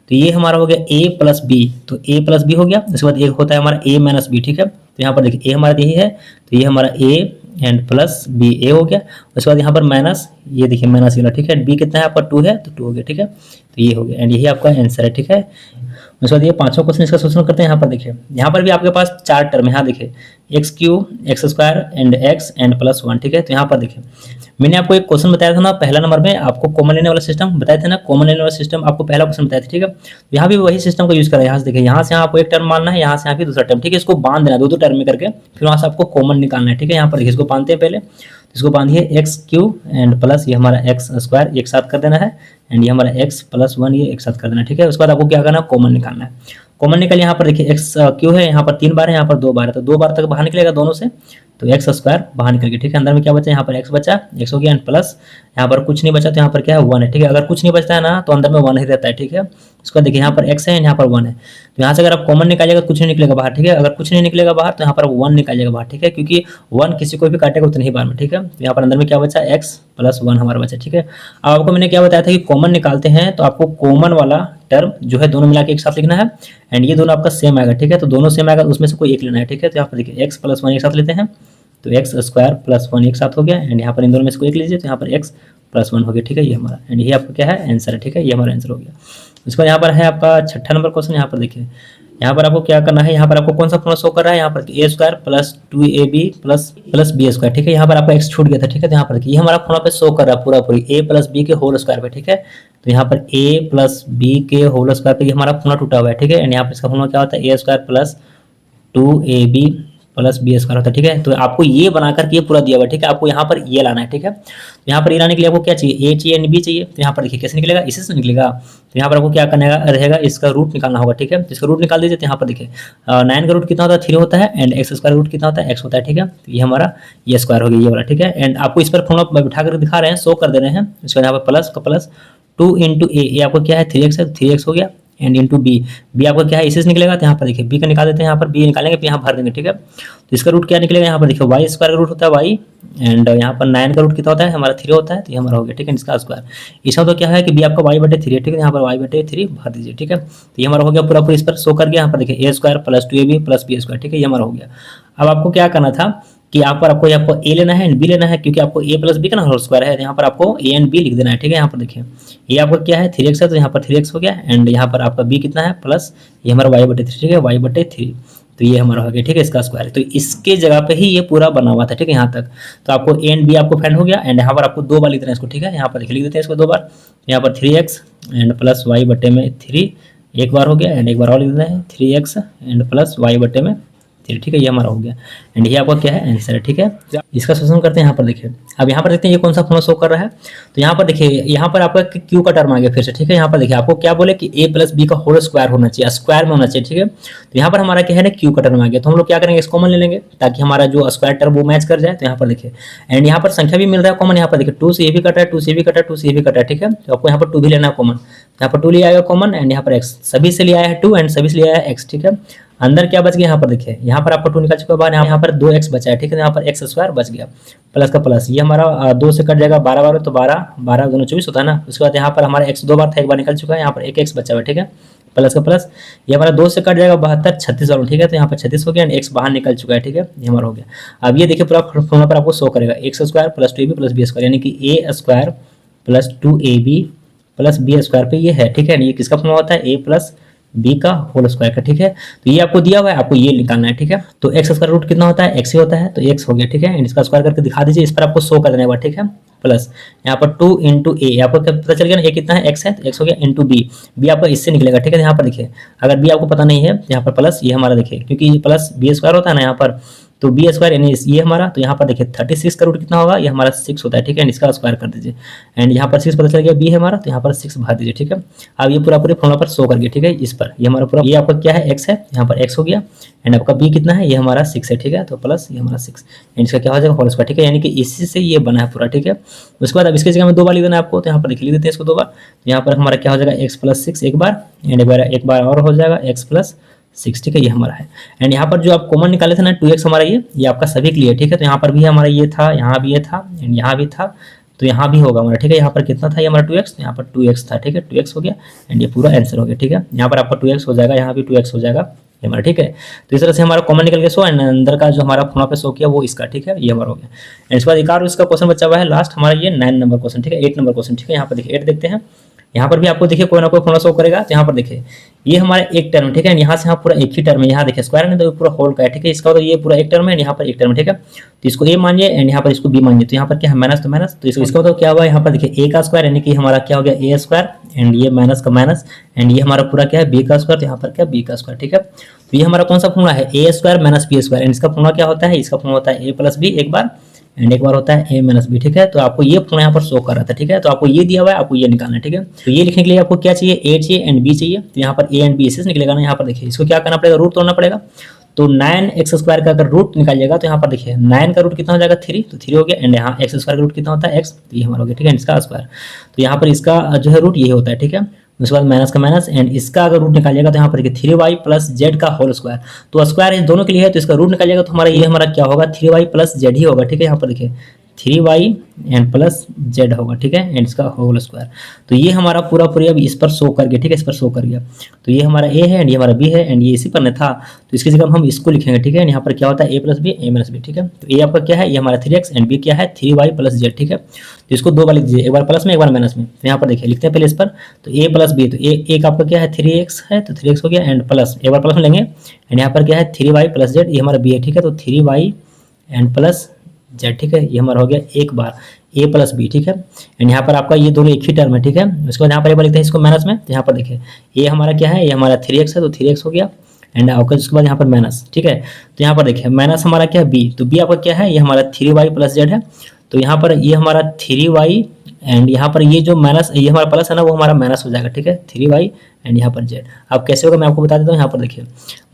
A: तो ये हमारा हो गया ए प्लस बी, तो ए प्लस बी हो गया। उसके बाद एक होता है हमारा ए माइनस बी, ठीक है। तो यहाँ पर देखिए ए हमारा यही है, तो ये हमारा ए एंड प्लस बी ए हो गया। उसके बाद यहाँ पर माइनस, ये देखिए माइनस वाला, ठीक है, बी कितना है आपका 2 है, तो 2 हो गया, ठीक है। तो ये हो गया एंड यही आपका आंसर है, ठीक है। उसके बाद ये 5वां क्वेश्चन इसका सोल्यूशन करते हैं। यहाँ पर देखिए यहाँ पर भी आपके पास 4 टर्म है, यहाँ देखिए x cube x square and x and plus 1, ठीक है। तो यहाँ पर देखिए मैंने आपको एक क्वेश्चन बताया था ना पहला नंबर में, आपको कॉमन लेने वाला सिस्टम बताए थे ना, कॉमन लेने वाला सिस्टम आपको पहला क्वेश्चन बताया था, ठीक है। तो यहाँ भी वही सिस्टम का यूज करा है, यहाँ से देखिए यहाँ से यहाँ आपको एक टर्म मानना है, यहाँ से यहाँ भी दूसरा टर्म, ठीक है। इसको बांध देना 2 टर्म में करके, फिर वहाँ से आपको कॉमन निकालना है, ठीक है। यहाँ पर देखिए इसको बांधते हैं पहले, इसको बांधिए एक्स क्यूब एंड प्लस ये हमारा एक्स स्क्वायर एक साथ कर देना है, एंड ये हमारा एक्स प्लस 1 ये एक साथ कर देना, ठीक है। उसके बाद आपको क्या करना है, कॉमन निकालना है। कॉमन निकल यहाँ पर देखिए एक्स क्यों है, यहाँ पर 3 बार है, यहाँ पर 2 बार है, तो 2 बार तक बाहर निकलेगा दोनों से, तो एक्स स्क्वायर बाहर निकल गया, ठीक है। अंदर में क्या बचा, यहाँ पर एक्स बचा, एक्स हो गया, एंड प्लस यहाँ पर कुछ नहीं बचा, तो यहाँ पर क्या है 1 है, ठीक है। अगर कुछ नहीं बचता है ना तो अंदर में 1 ही रहता है, ठीक है। उसके बाद देखिए यहाँ पर एक्स है, यहाँ पर 1 है, तो यहाँ से अगर आप कॉमन निकालिएगा तो कुछ नहीं निकलेगा बाहर, ठीक है। अगर कुछ नहीं निकलेगा बाहर तो यहाँ पर 1 निकालिएगा बाहर, ठीक है, क्योंकि 1 किसी को भी काटेगा उतनी ही बार में, ठीक है। तो यहाँ पर अंदर में क्या बचा, एक्स प्लस 1 हमारा बचा, ठीक है। अब आपको मैंने क्या बताया था कि कॉमन निकालते हैं तो आपको कॉमन वाला टर्म जो है दोनों मिला के एक साथ लिखना है, एंड ये दोनों आपका सेम आएगा, ठीक है। तो दोनों सेम आएगा, उसमें से कोई एक लेना है, ठीक है। तो यहाँ पर देखिए एक्स प्लस 1 एक साथ लेते हैं, तो एक्स स्क्वायर प्लस 1 एक साथ हो गया, एंड यहाँ पर इन दोनों में से कोई एक लीजिए, तो यहाँ पर एक्स प्लस 1 हो गया, ठीक है, ये हमारा, एंड ये आपका क्या है आंसर है, ठीक है, ये हमारा आंसर हो गया। उसके बाद यहाँ पर है आपका 6ठा नंबर क्वेश्चन। यहाँ पर देखिए यहाँ पर आपको क्या करना है, यहाँ पर आपको कौन सा फॉर्मूला शो कर रहा है, यहाँ पर A square plus 2ab plus B square, ठीक है। यहाँ पर आपका एक्स छूट गया था, ठीक है। तो यहाँ पर देखिए ये हमारा फॉर्मूला पे शो कर रहा है पूरा पूरी ए प्लस बी के होल स्क्वायर पे, ठीक है। तो यहाँ पर ए प्लस बी के होल स्क्वायर पे हमारा फॉर्मूला टूटा हुआ है, ठीक है। एंड यहाँ पर इसका फॉर्मूला क्या होता है, A square plus 2ab plus B square होता है, ठीक है। तो आपको ये बना करके ये पूरा दिया हुआ है, ठीक है। आपको यहाँ पर ये लाना है, ठीक है। तो यहाँ पर ये लाने के लिए आपको क्या चाहिए, ए चाहिए एंड बी चाहिए। तो यहाँ पर देखिए कैसे निकलेगा, इसी से निकलेगा। तो यहाँ पर आपको क्या करना रहेगा, इसका रूट निकालना होगा, ठीक है। तो इसका रूट निकाल दीजिए। तो यहाँ पर देखिए 9 का रूट कितना होता है, 3 होता है, एंड एक्स स्क्वायर रूट कितना होता है, एक्स होता है, ठीक है। तो ये हमारा ये स्क्वायर हो गया ये वाला, ठीक है। एंड आपको इस पर फॉर्मूला बिठा कर दिखा रहे हैं, शो कर दे रहे हैं। इसके बाद यहाँ पर प्लस का प्लस 2 इंटू ए, आपको क्या है 3x है, 3x हो गया, एंड इंटू बी। बी आपका क्या है, इसी से निकलेगा, तो यहाँ पर देखिए बी का निकाल देते हैं, यहाँ पर बी निकालेंगे फिर यहाँ भर देंगे, ठीक है। तो इसका रूट क्या निकलेगा, यहाँ पर देखिए वाई स्क्वायर का रूट होता है वाई, एंड यहाँ पर 9 का रूट कितना होता है हमारा 3 होता है, तो ये हमारा हो गया, ठीक है, इसका स्क्वायर। इसका तो क्या है कि बी आपका वाई बटे 3 है, ठीक है, यहाँ पर वाई बटे 3 भर दीजिए, ठीक है। तो ये हमारा हो गया पूरा पूरा, इस पर शो कर गया, यहाँ पर देखिए A square plus 2ab plus B square, ठीक है, ये हमारा हो गया। अब आपको क्या करना था कि यहाँ पर आपको ए लेना है एंड बी लेना है, क्योंकि आपको ए प्लस बी का ना होल स्क्वायर है, यहाँ पर आपको ए एंड बी लिख देना है, ठीक है। यहाँ पर देखिए ये आपका क्या है 3x है, तो यहाँ पर 3x हो गया, एंड यहाँ पर आपका बी कितना है प्लस ये हमारा वाई बटे 3, ठीक है, वाई बटे 3, तो ये हमारा हो गया, ठीक है, इसका स्क्वायर। तो इसके जगह पे ही ये पूरा बना हुआ था, ठीक है, यहाँ तक। तो आपको ए एंड बी आपको फाइंड हो गया, एंड यहाँ पर आपको 2 बार लिख देना है इसको, ठीक है, यहाँ पर लिख देते हैं इसको 2 बार, यहाँ पर 3x एंड प्लस वाई बटे में 3 एक बार हो गया, एंड एक बार और लिख देना है 3x एंड प्लस वाई बटे में 3, ठीक है, ये हमारा हो गया, एंड ये आपका क्या है आंसर है, ठीक है। इसका सोल्यूशन करते हैं, यहाँ पर देखिए, अब यहाँ पर देखते हैं ये कौन सा फॉर्मूला शो कर रहा है। तो यहाँ पर देखिए, यहाँ पर आपका क्यू का टर्म आ गया फिर से, ठीक है। यहाँ पर देखिए आपको क्या बोले कि ए प्लस बी का होल स्क्वायर होना चाहिए, स्क्वायर में होना चाहिए, ठीक है। तो यहाँ पर हमारा क्या है ना क्यू का टर्म आ गया, तो हम लोग क्या करेंगे इस कॉमन ले लेंगे ताकि हमारा जो स्क्वायर टर्म वो मैच कर जाए। तो यहाँ पर देखिए, एंड यहाँ पर संख्या भी मिल रहा है कॉमन, यहाँ पर देखिए 2 से ये भी कटा है, 2 से ये भी कटा है, 2 से ये भी कटा है, ठीक है। तो आपको यहाँ पर 2 भी लेना है कॉमन, यहाँ पर 2 लिया आएगा कॉमन, एंड यहाँ पर x सभी से लिया है 2 एंड सभी से लिया है x, ठीक है। अंदर क्या बच गया, यहाँ पर देखिए, यहाँ पर आपको 2 निकल चुका है बाहर, यहाँ पर 2x बचा है, ठीक है, यहाँ पर x स्क्वायर बच गया, प्लस का प्लस, ये हमारा 2 से कट जाएगा 12 बार, तो 12 12 दोनों 24 होता है ना। उसके बाद यहाँ पर हमारा x 2 बार था, एक बार निकल चुका है, यहाँ पर एक x बचा हुआ है, ठीक है, प्लस का प्लस, ये हमारा 2 से कट जाएगा 72 36 वाला, ठीक है, तो यहाँ पर 36 हो गया, एंड x बाहर निकल चुका है, ठीक है, ये हमारा हो गया। अब ये देखिए पूरा फॉर्मूला पर आपको शो करेगा x square plus 2ab plus B square, यानी कि a square plus 2ab plus B square पे ये है, ठीक है। ये किसका फॉर्मूला होता है a प्लस बी का होल स्क्वायर का, ठीक है। तो ये आपको दिया हुआ है, आपको ये निकालना है, ठीक है। तो एक्स स्क्वायर रूट कितना होता है x ही होता है, तो x हो गया, ठीक है, इसका स्क्वायर करके दिखा दीजिए, इस पर आपको शो कर देना है, ठीक है, प्लस यहाँ पर 2 इंटू ए, आपको पता चल गया ना a कितना है x है, तो x हो गया इंटू बी आपका इससे निकलेगा, ठीक है। यहाँ पर देखिए अगर b आपको पता नहीं है तो यहाँ पर प्लस ये हमारा देखिए, क्योंकि ये प्लस बी स्क्वायर होता है ना यहाँ पर, तो बी स्क्वायर यानी ये हमारा, तो यहाँ पर देखिए 36 का रूट कितना होगा, ये हमारा 6 होता है, ठीक है, इसका स्क्वायर कर दीजिए, एंड यहाँ पर 6 पता चल गया बी है हमारा, तो यहाँ पर 6 भर दीजिए, ठीक है। अब ये पूरा पूरे फॉर्मूला पर शो कर गया, ठीक है, इस पर ये हमारा पूरा, ये आपका क्या है x है, यहाँ पर x हो गया, एंड आपका b कितना है, ये हमारा 6 है, ठीक है, तो प्लस ये हमारा 6, एंड इसका क्या हो जाएगा होल स्क्वायर, ठीक है, यानी कि इसी से ये बना है पूरा, ठीक है। उसके बाद अब इसके जगह में 2 बार लिख देना है आपको, तो यहाँ पर लिख देते हैं इसको 2 बार, तो यहाँ पर हमारा क्या हो जाएगा x प्लस 6 एक बार, एंड एक बार और हो जाएगा x प्लस 6, ठीक है, ये हमारा है। एंड यहाँ पर जो आप कॉमन निकाले थे ना 2x हमारा, ये आपका सभी के लिए, ठीक है। तो यहाँ पर भी हमारा ये था, यहाँ भी ये था, एंड यहाँ भी था, तो यहाँ भी होगा हमारा, ठीक है। यहाँ पर कितना था ये हमारा 2x, यहाँ पर 2x था, ठीक है, 2x हो गया, एंड ये पूरा आंसर हो गया, ठीक है। यहाँ पर आपका 2x हो जाएगा, यहाँ भी 2x हो जाएगा ये हमारा, ठीक है। तो इस तरह से हमारा कॉमन निकल गया शो, एंड अंदर का जो हमारा फॉर्मूला पे शो किया वो इसका, ठीक है, ये हमारा हो गया। एंड इसके बाद एक और इसका क्वेश्चन बचा हुआ है लास्ट हमारा, ये 9 नंबर क्वेश्चन, ठीक है, 8 नंबर क्वेश्चन, ठीक है। यहाँ पर देखिए 8 देखते हैं, यहाँ पर भी आपको देखिए कोई ना कोई फॉर्मूला शो करेगा। तो यहाँ पर देखिए ये हमारा एक टर्म, ठीक है, यहाँ से यहाँ पूरा एक ही टर्म है, यहाँ देखिए स्क्वायर है तो पूरा होल का है, ठीक है, इसका तो ये पूरा एक टर्म है, यहाँ पर एक टर्म है, ठीक है। तो इसको a मानिए एंड यहाँ पर इसको b मानिए, तो यहाँ पर क्या है माइनस, तो माइनस, तो इसका तो क्या हुआ, यहाँ पर देखिए a का स्क्वायर यानी कि हमारा क्या हो गया a स्क्वायर, एंड ये माइनस का माइनस, एंड ये हमारा पूरा क्या है b का स्क्वायर, तो यहाँ पर क्या b का स्क्वायर, ठीक है। तो ये हमारा कौन सा फॉर्मूला है a square minus b square, and इसका फॉर्मूला क्या होता है, इसका फॉर्मूला होता है a प्लस b एक बार, एंड एक बार होता है a माइनस बी, ठीक है। तो आपको ये फॉर्मूला यहाँ पर शो कर रहा था, ठीक है। तो आपको ये दिया हुआ है, आपको ये निकालना है, ठीक है। तो ये लिखने के लिए आपको क्या चाहिए, a चाहिए एंड b चाहिए, तो यहाँ पर a एंड b इससे निकलेगा ना। यहाँ पर देखिए इसको क्या करना पड़ेगा, रूट तोड़ना पड़ेगा। तो 9x स्क्वायर का अगर रूट निकालिएगा तो यहाँ पर देखिए 9 का रूट कितना हो जाएगा 3, तो 3 हो गया, एंड यहाँ x स्क्वायर का रूट कितना होता है x, तो ये हमारा हो गया, ठीक है, इसका स्क्वायर। तो यहाँ पर इसका जो है रूट ये होता है, ठीक है। उसके बाद माइनस का माइनस, एंड इसका अगर रूट निकालिएगा तो यहाँ पर देखिए 3y प्लस जेड का होल स्क्वायर, तो स्क्वायर इस दोनों के लिए है, तो इसका रूट निकालिएगा तो हमारा ये हमारा क्या होगा 3y प्लस जेड ही होगा, ठीक है। यहाँ पर देखिए 3y एंड प्लस जेड होगा, ठीक है, एंड इसका होल स्क्वायर। तो ये हमारा पूरा पूरी अब इस पर शो कर गया, ठीक है, इस पर शो कर गया। तो ये हमारा a है एंड ये हमारा b है, एंड ये इसी पर न था, तो इसकी जगह हम इसको लिखेंगे, ठीक है। यहाँ पर क्या होता है a plus b a minus b, ठीक है। तो a आपका क्या है, ये हमारा 3x एंड b क्या है 3y प्लस जेड, ठीक है। तो इसको 2 बार लिख दीजिए, एक बार प्लस में एक बार माइनस में। तो यहाँ पर देखिए लिखते हैं पहले इस पर, तो a प्लस बी, तो एक आपका क्या है 3x है, तो 3x हो गया, एंड प्लस एक बार प्लस में लेंगे, एंड यहाँ पर क्या है 3y प्लस जेड, ये हमारा b है, ठीक है। तो 3y एंड प्लस जेड, ठीक है, ये हमारा हो गया एक बार a प्लस बी, ठीक है। एंड यहाँ पर आपका ये दोनों एक ही टर्म है, ठीक है। उसके बाद यहाँ पर एक बार लिखते हैं इसको माइनस में, तो यहाँ पर देखिए ये हमारा क्या है, ये हमारा 3x है, तो 3x हो गया, एंड आपका उसके बाद यहाँ पर माइनस, ठीक है। तो यहाँ पर देखिए माइनस हमारा क्या है b, तो b आपका क्या है, ये हमारा 3y प्लस जेड है, तो यहाँ पर ये हमारा 3y, एंड यहाँ पर ये जो माइनस ये हमारा प्लस है ना वो हमारा माइनस हो जाएगा, ठीक है, 3y एंड यहाँ पर जेड। अब कैसे होगा मैं आपको बता देता हूँ। यहाँ पर देखिए,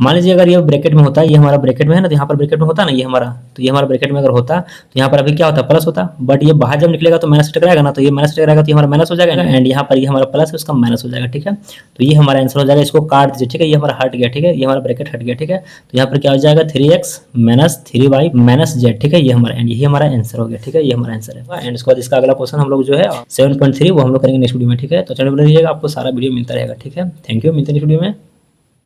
A: मान लीजिए अगर ये ब्रैकेट में होता है, ये हमारा ब्रैकेट में है ना, तो यहाँ पर ब्रैकेट में होता ना ये हमारा, तो ये हमारा ब्रैकेट में अगर होता तो यहाँ पर अभी क्या होता प्लस होता, बट ये बाहर जब निकलेगा तो माइनस टकराएगा ना, तो ये माइनस टकराएगा तो ये हमारा माइनस हो जाएगा एंड यहाँ पर ये हमारा प्लस है उसका माइनस हो जाएगा, ठीक है। तो ये हमारा आंसर हो जाएगा, इसको काट दीजिए, ठीक है। ये हमारा हट गया, ठीक है, ये हमारा ब्रैकेट हट गया, ठीक है। तो यहाँ पर क्या हो जाएगा 3x minus 3y minus Z, ठीक है, ये हमारा एंड यही हमारा आंसर हो गया, ठीक है, ये हमारा आंसर है। एंड इसके बाद इसका अगला क्वेश्चन हम लोग जो है 7.3 वो हम लोग करेंगे नेक्स्ट वीडियो में, ठीक है। तो चैनल पर रहिएगा, आपको सारा वीडियो मिलता रहेगा, ठीक है। थैंक यू, मिलते हैं नेक्स्ट वीडियो में।